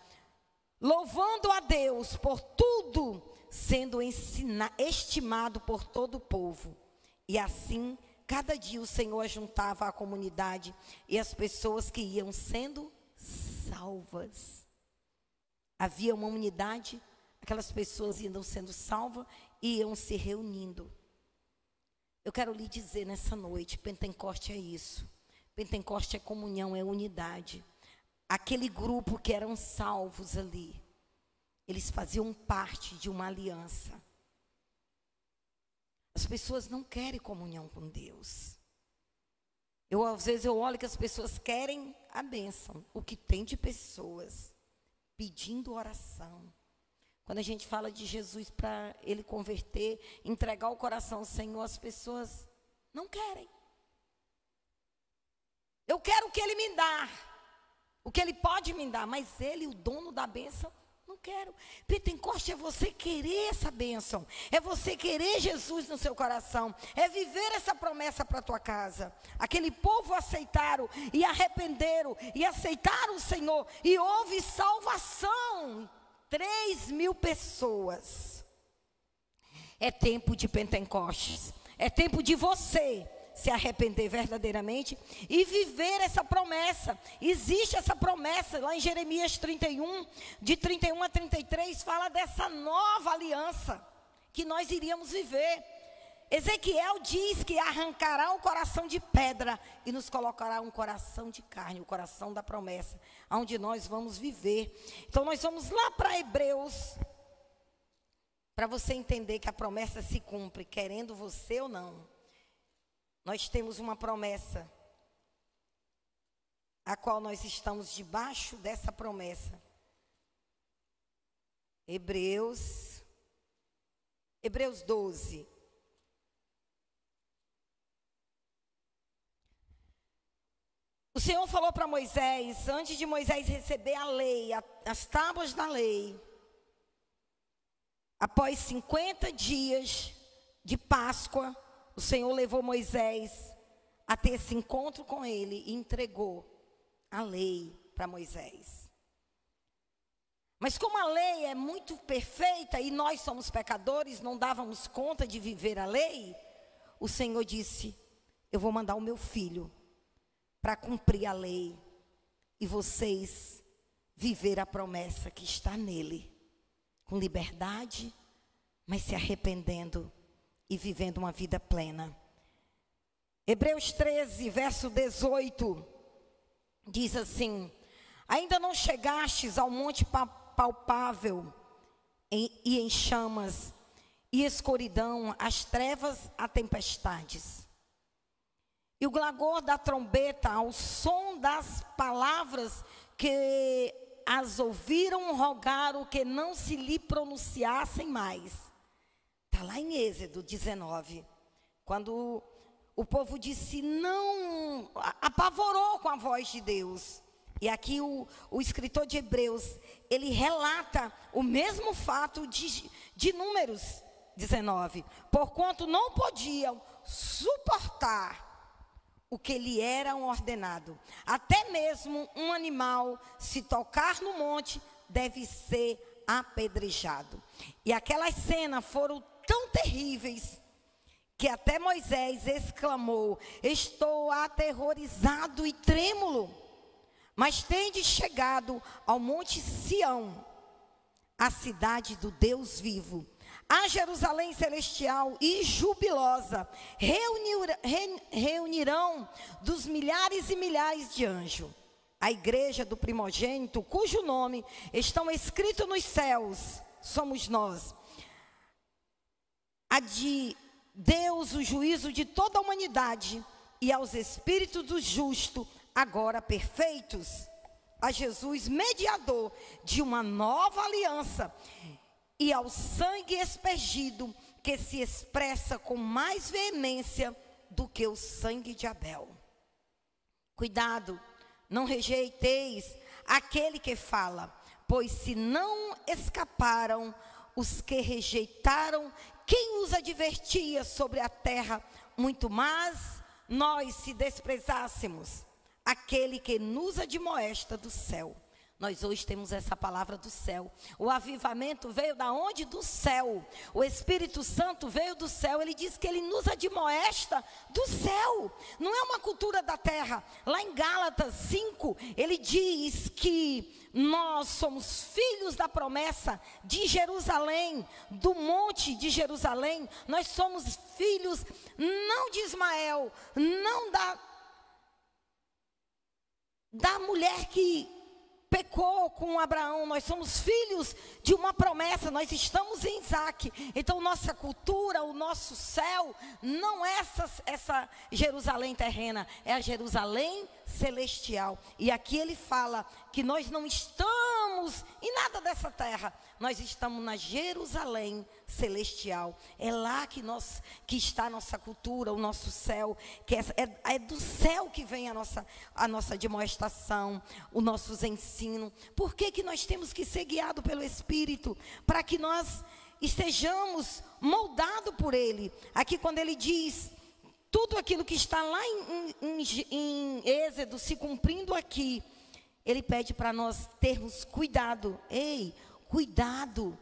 Louvando a Deus por tudo, sendo estimado por todo o povo. E assim, cada dia o Senhor ajuntava a comunidade e as pessoas que iam sendo salvas. Havia uma unidade, aquelas pessoas iam sendo salvas e iam se reunindo. Eu quero lhe dizer nessa noite, Pentecoste é isso. Pentecoste é comunhão, é unidade. Aquele grupo que eram salvos ali, eles faziam parte de uma aliança. As pessoas não querem comunhão com Deus. Às vezes eu olho que as pessoas querem a bênção. O que tem de pessoas pedindo oração. Quando a gente fala de Jesus para ele converter, entregar o coração ao Senhor, as pessoas não querem. Eu quero o que ele me dá. O que ele pode me dar, mas ele, o dono da bênção, não quero. Pentecoste é você querer essa bênção. É você querer Jesus no seu coração. É viver essa promessa para a tua casa. Aquele povo aceitaram e arrependeram e aceitaram o Senhor. E houve salvação. 3.000 pessoas. É tempo de Pentecostes. É tempo de você se arrepender verdadeiramente e viver essa promessa. Existe essa promessa lá em Jeremias 31, de 31 a 33, fala dessa nova aliança que nós iríamos viver. Ezequiel diz que arrancará o coração de pedra e nos colocará um coração de carne, o coração da promessa, onde nós vamos viver. Então nós vamos lá para Hebreus, para você entender que a promessa se cumpre, querendo você ou não. Nós temos uma promessa, a qual nós estamos debaixo dessa promessa. Hebreus 12. O Senhor falou para Moisés, antes de Moisés receber a lei, as tábuas da lei, após 50 dias de Páscoa, o Senhor levou Moisés a ter esse encontro com ele e entregou a lei para Moisés. Mas como a lei é muito perfeita e nós somos pecadores, não dávamos conta de viver a lei, o Senhor disse, eu vou mandar o meu filho para cumprir a lei e vocês viver a promessa que está nele, com liberdade, mas se arrependendo e vivendo uma vida plena. Hebreus 13, verso 18, diz assim, ainda não chegastes ao monte palpável e em chamas e escuridão, as trevas, a tempestades. E o clangor da trombeta, ao som das palavras que as ouviram, rogaram que não se lhe pronunciassem mais. Está lá em Êxodo 19, quando o povo disse não, apavorou com a voz de Deus. E aqui o escritor de Hebreus, ele relata o mesmo fato de Números 19. Porquanto não podiam suportar o que lhe era ordenado. Até mesmo um animal, se tocar no monte, deve ser apedrejado. E aquelas cenas foram tão terríveis que até Moisés exclamou: estou aterrorizado e trêmulo. Mas tendes chegado ao monte Sião, a cidade do Deus vivo, a Jerusalém celestial e jubilosa, reunirão dos milhares e milhares de anjos, a igreja do primogênito, cujo nome estão escritos nos céus, somos nós. A de Deus o juízo de toda a humanidade, e aos espíritos dos justos, agora perfeitos, a Jesus, mediador de uma nova aliança, e ao sangue aspergido, que se expressa com mais veemência do que o sangue de Abel. Cuidado, não rejeiteis aquele que fala, pois se não escaparam os que rejeitaram quem os advertia sobre a terra, muito mais nós, se desprezássemos aquele que nos admoesta do céu. Nós hoje temos essa palavra do céu. O avivamento veio da onde? Do céu. O Espírito Santo veio do céu. Ele diz que ele nos admoesta do céu. Não é uma cultura da terra. Lá em Gálatas 5, ele diz que nós somos filhos da promessa de Jerusalém, do monte de Jerusalém. Nós somos filhos não de Ismael, não da mulher que pecou com Abraão. Nós somos filhos de uma promessa, nós estamos em Isaac. Então nossa cultura, o nosso céu, não é essa Jerusalém terrena, é a Jerusalém celestial. E aqui ele fala que nós não estamos em nada dessa terra, nós estamos na Jerusalém celestial. É lá que está a nossa cultura, o nosso céu, que é do céu que vem a nossa admoestação, os nossos ensinos. Por que nós temos que ser guiados pelo Espírito? Para que nós estejamos moldados por Ele. Aqui quando ele diz tudo aquilo que está lá em Êxodo se cumprindo aqui, ele pede para nós termos cuidado. Ei, cuidado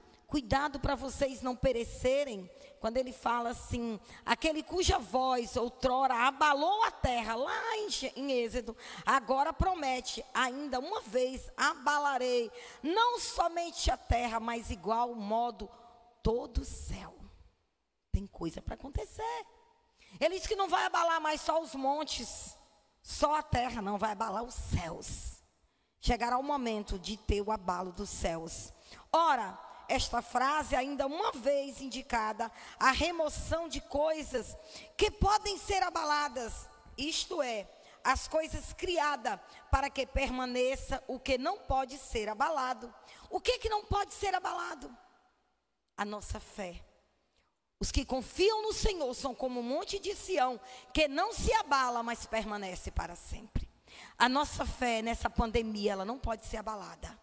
para vocês não perecerem. Quando ele fala assim, aquele cuja voz outrora abalou a terra, lá em Êxodo, agora promete, ainda uma vez abalarei, não somente a terra, mas igual modo todo o céu. Tem coisa para acontecer. Ele diz que não vai abalar mais só os montes, só a terra, não, vai abalar os céus. Chegará o momento de ter o abalo dos céus. Ora, esta frase ainda uma vez indicada a remoção de coisas que podem ser abaladas, isto é, as coisas criadas para que permaneça o que não pode ser abalado. O que não pode ser abalado? A nossa fé. Os que confiam no Senhor são como o monte de Sião, que não se abala, mas permanece para sempre. A nossa fé nessa pandemia, ela não pode ser abalada.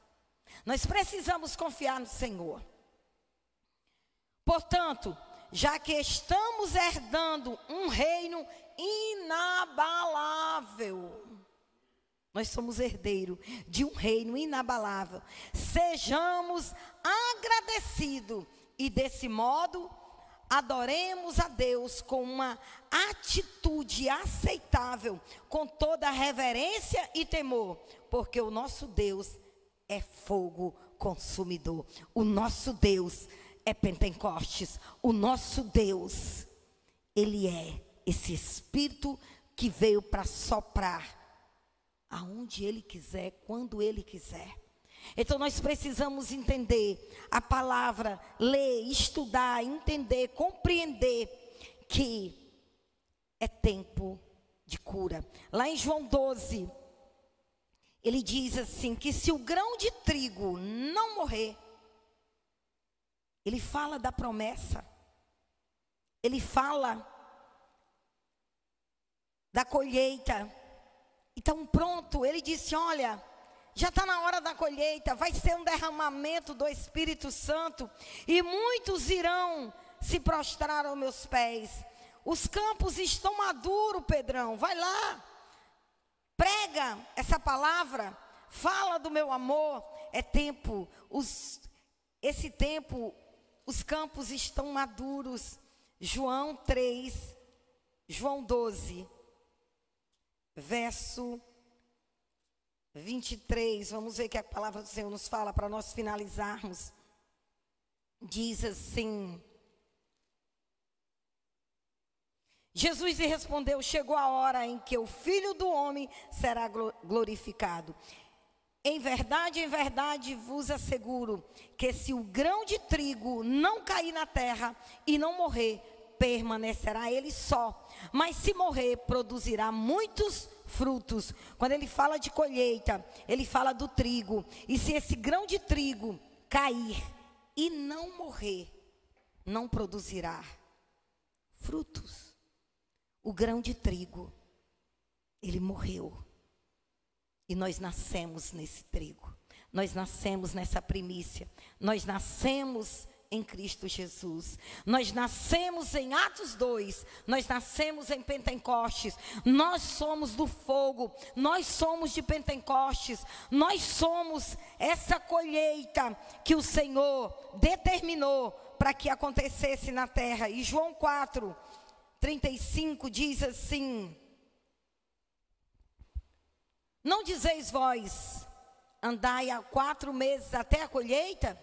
Nós precisamos confiar no Senhor. Portanto, já que estamos herdando um reino inabalável, nós somos herdeiros de um reino inabalável. Sejamos agradecidos e desse modo adoremos a Deus com uma atitude aceitável, com toda reverência e temor, porque o nosso Deus é fogo consumidor. O nosso Deus é Pentecostes. O nosso Deus, Ele é esse Espírito que veio para soprar aonde Ele quiser, quando Ele quiser. Então nós precisamos entender a palavra, ler, estudar, entender, compreender que é tempo de cura. Lá em João 12, ele diz assim, que se o grão de trigo não morrer, ele fala da promessa, ele fala da colheita. Então pronto, ele disse, olha, já está na hora da colheita, vai ser um derramamento do Espírito Santo, e muitos irão se prostrar aos meus pés. Os campos estão maduros, Pedrão. Vai lá. Prega essa palavra. Fala do meu amor. É tempo. Esse tempo, os campos estão maduros. João 12, verso 23. Vamos ver o que a palavra do Senhor nos fala para nós finalizarmos. Diz assim: Jesus lhe respondeu: chegou a hora em que o Filho do Homem será glorificado. Em verdade vos asseguro que se o grão de trigo não cair na terra e não morrer, permanecerá ele só. Mas se morrer, produzirá muitos frutos. Quando ele fala de colheita, ele fala do trigo. E se esse grão de trigo cair e não morrer, não produzirá frutos. O grão de trigo, ele morreu. E nós nascemos nesse trigo. Nós nascemos nessa primícia. Nós nascemos em Cristo Jesus. Nós nascemos em Atos 2. Nós nascemos em Pentecostes. Nós somos do fogo. Nós somos de Pentecostes. Nós somos essa colheita que o Senhor determinou para que acontecesse na terra. E João 4:35 diz assim: não dizeis vós, andai há 4 meses até a colheita?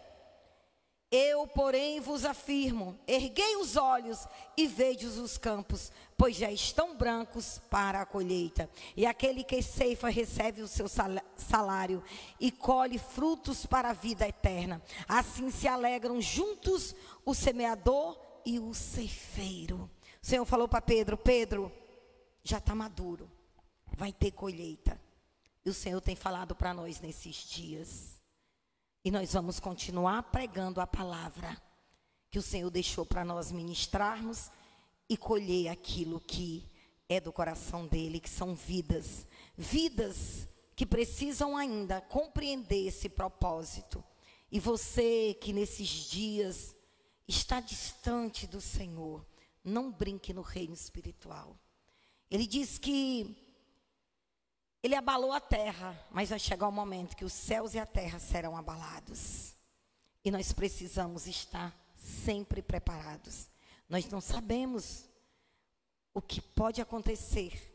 Eu, porém, vos afirmo, erguei os olhos e vedes os campos, pois já estão brancos para a colheita. E aquele que ceifa recebe o seu salário e colhe frutos para a vida eterna. Assim se alegram juntos o semeador e o ceifeiro. O Senhor falou para Pedro: Pedro, já está maduro, vai ter colheita. E o Senhor tem falado para nós nesses dias. E nós vamos continuar pregando a palavra que o Senhor deixou para nós ministrarmos e colher aquilo que é do coração dele, que são vidas. Vidas que precisam ainda compreender esse propósito. E você que nesses dias está distante do Senhor, não brinque no reino espiritual. Ele diz que ele abalou a terra, mas vai chegar o momento que os céus e a terra serão abalados. E nós precisamos estar sempre preparados. Nós não sabemos o que pode acontecer.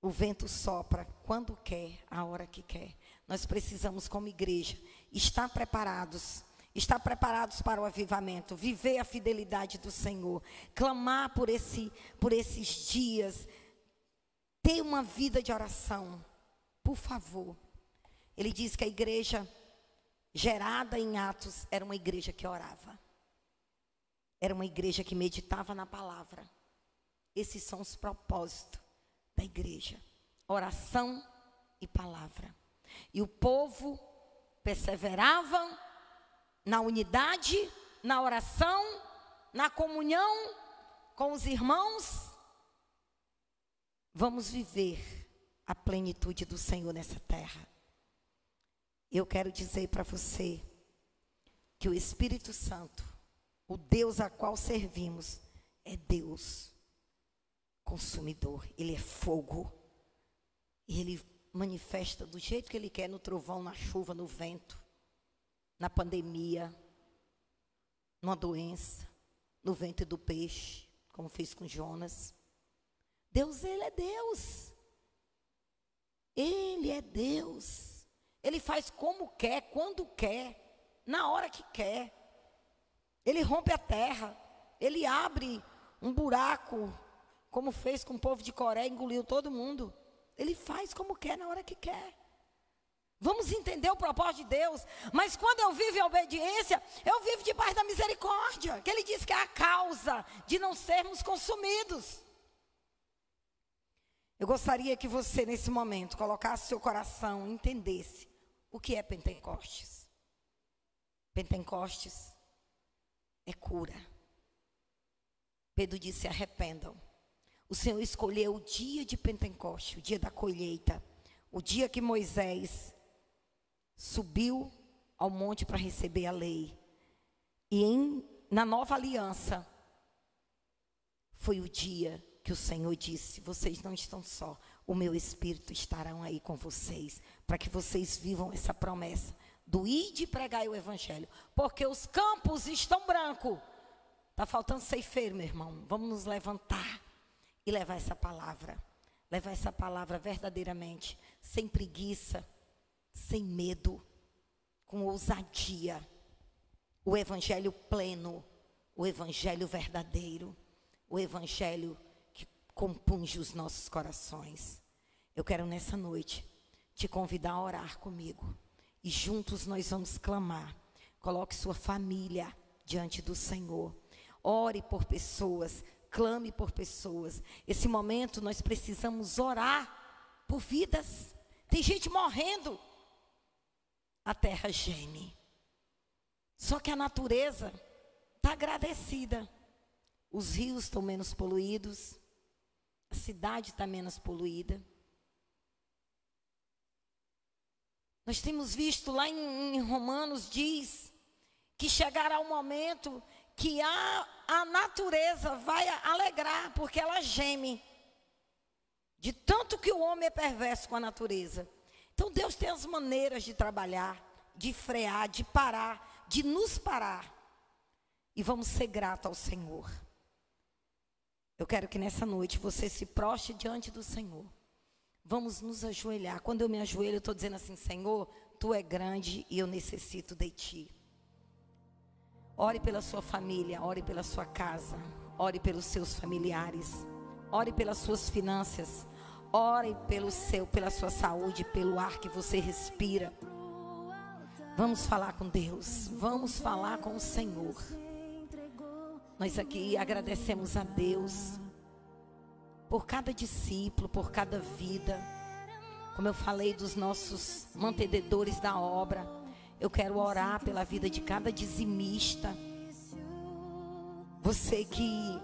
O vento sopra quando quer, a hora que quer. Nós precisamos, como igreja, estar preparados. Estar preparados para o avivamento, viver a fidelidade do Senhor, clamar por esses dias, ter uma vida de oração, por favor. Ele diz que a igreja gerada em Atos era uma igreja que orava. Era uma igreja que meditava na palavra. Esses são os propósitos da igreja: oração e palavra. E o povo perseverava na unidade, na oração, na comunhão com os irmãos. Vamos viver a plenitude do Senhor nessa terra. Eu quero dizer para você que o Espírito Santo, o Deus a qual servimos, é Deus consumidor. Ele é fogo. E Ele manifesta do jeito que Ele quer, no trovão, na chuva, no vento, na pandemia, numa doença, no ventre do peixe, como fez com Jonas. Deus, Ele é Deus. Ele é Deus. Ele faz como quer, quando quer, na hora que quer. Ele rompe a terra. Ele abre um buraco, como fez com o povo de Coré, engoliu todo mundo. Ele faz como quer, na hora que quer. Vamos entender o propósito de Deus. Mas quando eu vivo em obediência, eu vivo debaixo da misericórdia, que Ele diz que é a causa de não sermos consumidos. Eu gostaria que você, nesse momento, colocasse seu coração e entendesse o que é Pentecostes. Pentecostes é cura. Pedro disse: arrependam. O Senhor escolheu o dia de Pentecostes, o dia da colheita, o dia que Moisés subiu ao monte para receber a lei. E na nova aliança, foi o dia que o Senhor disse: vocês não estão só, o meu Espírito estará aí com vocês, para que vocês vivam essa promessa do ide e pregai o Evangelho, porque os campos estão brancos. Está faltando ceifeiro, meu irmão. Vamos nos levantar e levar essa palavra verdadeiramente, sem preguiça, sem medo, com ousadia. O Evangelho pleno, o Evangelho verdadeiro, o Evangelho que compunge os nossos corações. Eu quero nessa noite te convidar a orar comigo. E juntos nós vamos clamar. Coloque sua família diante do Senhor. Ore por pessoas, clame por pessoas. Esse momento nós precisamos orar por vidas. Tem gente morrendo. A terra geme. Só que a natureza está agradecida. Os rios estão menos poluídos. A cidade está menos poluída. Nós temos visto lá em Romanos, diz que chegará um momento que a natureza vai alegrar, porque ela geme. De tanto que o homem é perverso com a natureza. Então Deus tem as maneiras de trabalhar, de frear, de parar, de nos parar. E vamos ser gratos ao Senhor. Eu quero que nessa noite você se prostre diante do Senhor. Vamos nos ajoelhar. Quando eu me ajoelho, eu estou dizendo assim: Senhor, Tu é grande e eu necessito de Ti. Ore pela sua família, ore pela sua casa, ore pelos seus familiares, ore pelas suas finanças, ore pela sua saúde, pelo ar que você respira. Vamos falar com Deus, vamos falar com o Senhor. Nós aqui agradecemos a Deus por cada discípulo, por cada vida. Como eu falei dos nossos mantenedores da obra, eu quero orar pela vida de cada dizimista. Você que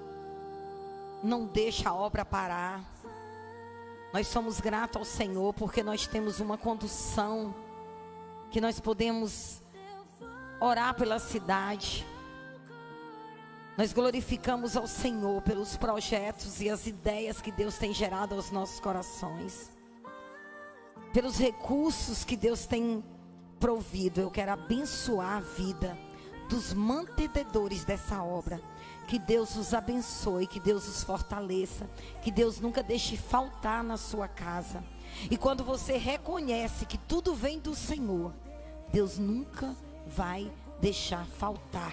não deixa a obra parar. Nós somos gratos ao Senhor porque nós temos uma condução que nós podemos orar pela cidade. Nós glorificamos ao Senhor pelos projetos e as ideias que Deus tem gerado aos nossos corações. Pelos recursos que Deus tem provido. Eu quero abençoar a vida dos mantenedores dessa obra. Que Deus os abençoe, que Deus os fortaleça. Que Deus nunca deixe faltar na sua casa. E quando você reconhece que tudo vem do Senhor, Deus nunca vai deixar faltar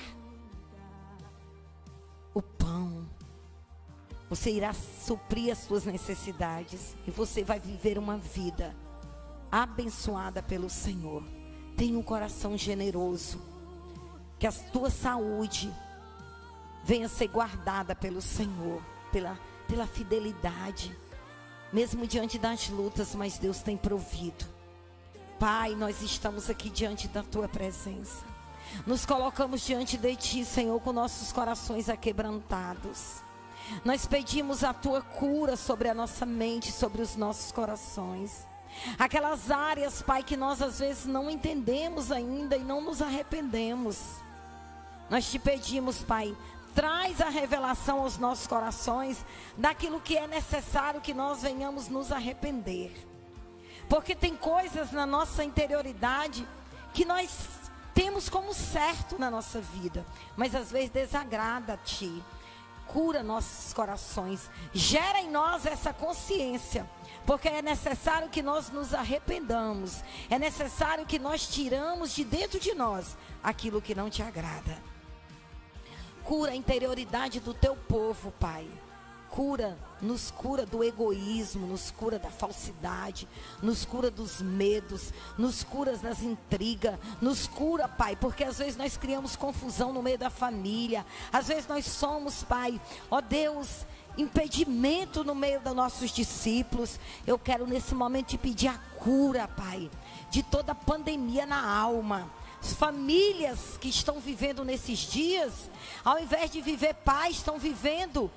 o pão. Você irá suprir as suas necessidades e você vai viver uma vida abençoada pelo Senhor. Tenha um coração generoso, que a tua saúde venha ser guardada pelo Senhor, pela fidelidade, mesmo diante das lutas, mas Deus tem provido. Pai, nós estamos aqui diante da tua presença. Nos colocamos diante de Ti, Senhor, com nossos corações aquebrantados. Nós pedimos a Tua cura sobre a nossa mente, sobre os nossos corações. Aquelas áreas, Pai, que nós às vezes não entendemos ainda e não nos arrependemos. Nós Te pedimos, Pai, traz a revelação aos nossos corações daquilo que é necessário que nós venhamos nos arrepender. Porque tem coisas na nossa interioridade que nós temos como certo na nossa vida, mas às vezes desagrada a Ti. Cura nossos corações, gera em nós essa consciência, porque é necessário que nós nos arrependamos, é necessário que nós tiramos de dentro de nós aquilo que não Te agrada. Cura a interioridade do Teu povo, Pai. Nos cura do egoísmo, nos cura da falsidade, nos cura dos medos, nos cura das intrigas, nos cura, Pai, porque às vezes nós criamos confusão no meio da família, às vezes nós somos, Pai, ó Deus, impedimento no meio dos nossos discípulos. Eu quero nesse momento Te pedir a cura, Pai, de toda pandemia na alma. As famílias que estão vivendo nesses dias, ao invés de viver paz, estão vivendo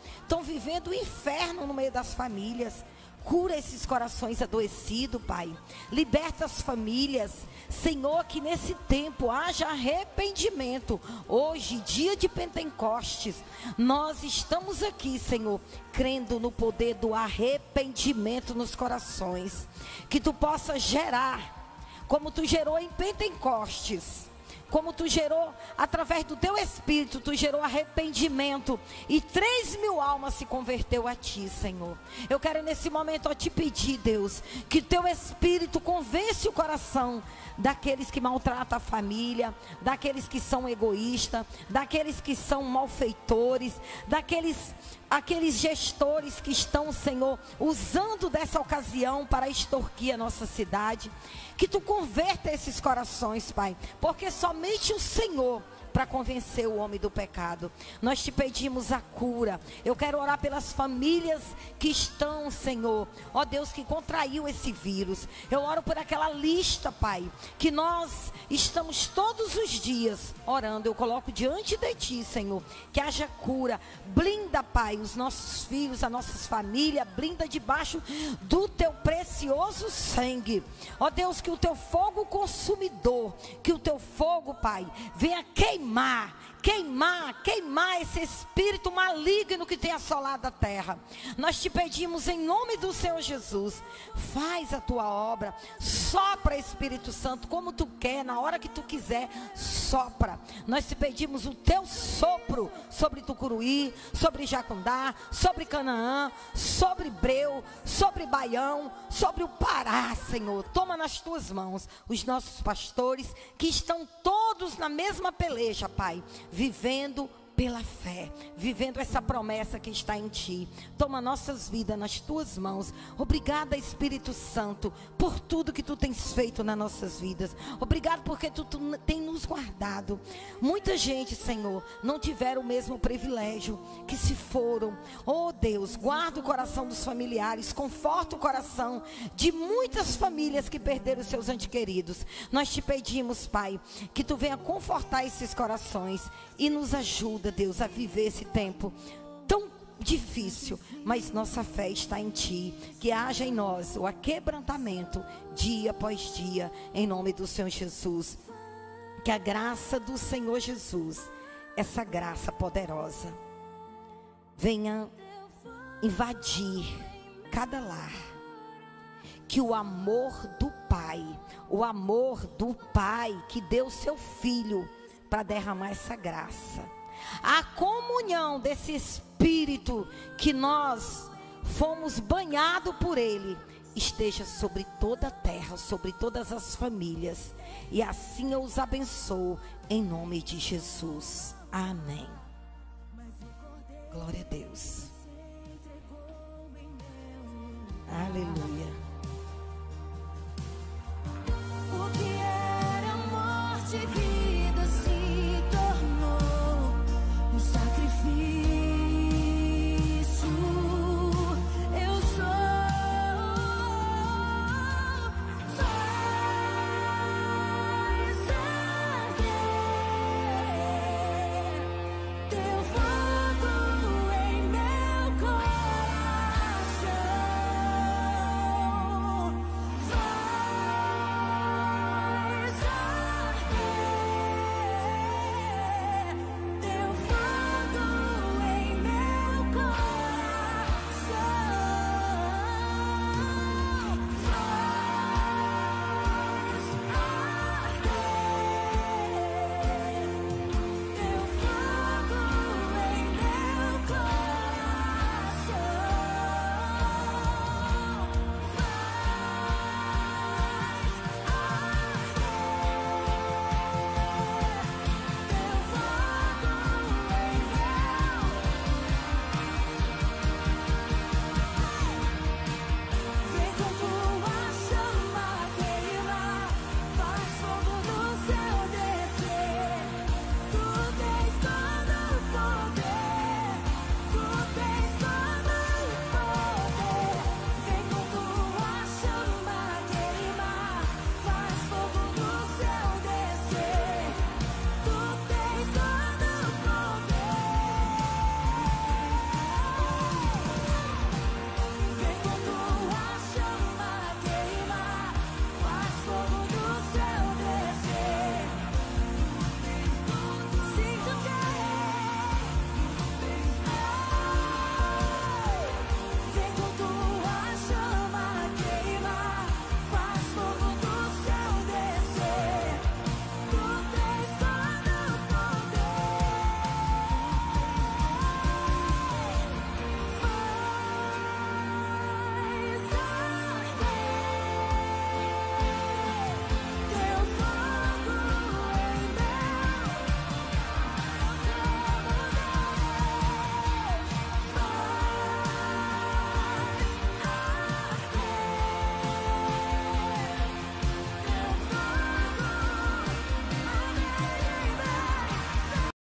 o inferno no meio das famílias. cura esses corações adoecidos, Pai. Liberta as famílias. Senhor, que nesse tempo haja arrependimento. Hoje, dia de Pentecostes, nós estamos aqui, Senhor, crendo no poder do arrependimento nos corações. Que tu possa gerar, como tu gerou em Pentecostes, como tu gerou através do teu Espírito, tu gerou arrependimento, e 3.000 almas se converteu a ti, Senhor. Eu quero nesse momento te pedir, Deus, que teu Espírito convence o coração daqueles que maltratam a família, daqueles que são egoístas, daqueles que são malfeitores, aqueles gestores que estão, Senhor, usando dessa ocasião para extorquir a nossa cidade. Que tu converta esses corações, Pai, porque somente o Senhor para convencer o homem do pecado. Nós te pedimos a cura. Eu quero orar pelas famílias que estão, Senhor, ó Deus, que contraiu esse vírus. Eu oro por aquela lista, Pai, que nós estamos todos os dias orando. Eu coloco diante de ti, Senhor, que haja cura. Blinda, Pai, os nossos filhos, as nossas famílias, blinda debaixo do teu precioso sangue. Ó Deus, que o teu fogo consumidor, que o teu fogo, Pai, venha queimar esse espírito maligno que tem assolado a terra. Nós te pedimos em nome do Senhor Jesus, faz a tua obra, sopra, Espírito Santo, como tu quer, na hora que tu quiser, sopra. Nós te pedimos o teu sopro sobre Tucuruí, sobre Jacundá, sobre Canaã, sobre Breu, sobre Baião, sobre o Pará, Senhor. Toma nas tuas mãos os nossos pastores que estão todos na mesma peleja, Pai, vivendo pela fé, vivendo essa promessa que está em ti. Toma nossas vidas nas tuas mãos. Obrigada, Espírito Santo, por tudo que tu tens feito nas nossas vidas. Obrigado porque tu tem nos guardado. Muita gente, Senhor, não tiveram o mesmo privilégio, que se foram. Oh Deus, guarda o coração dos familiares, conforta o coração de muitas famílias que perderam seus entes queridos. Nós te pedimos, Pai, que tu venha confortar esses corações e nos ajuda, Deus, a viver esse tempo tão difícil, mas nossa fé está em ti. Que haja em nós o aquebrantamento dia após dia, em nome do Senhor Jesus. Que a graça do Senhor Jesus, essa graça poderosa, venha invadir cada lar. Que o amor do Pai que deu seu Filho para derramar essa graça, a comunhão desse Espírito que nós fomos banhados por Ele, esteja sobre toda a terra, sobre todas as famílias. E assim eu os abençoo, em nome de Jesus. Amém. Glória a Deus. Aleluia.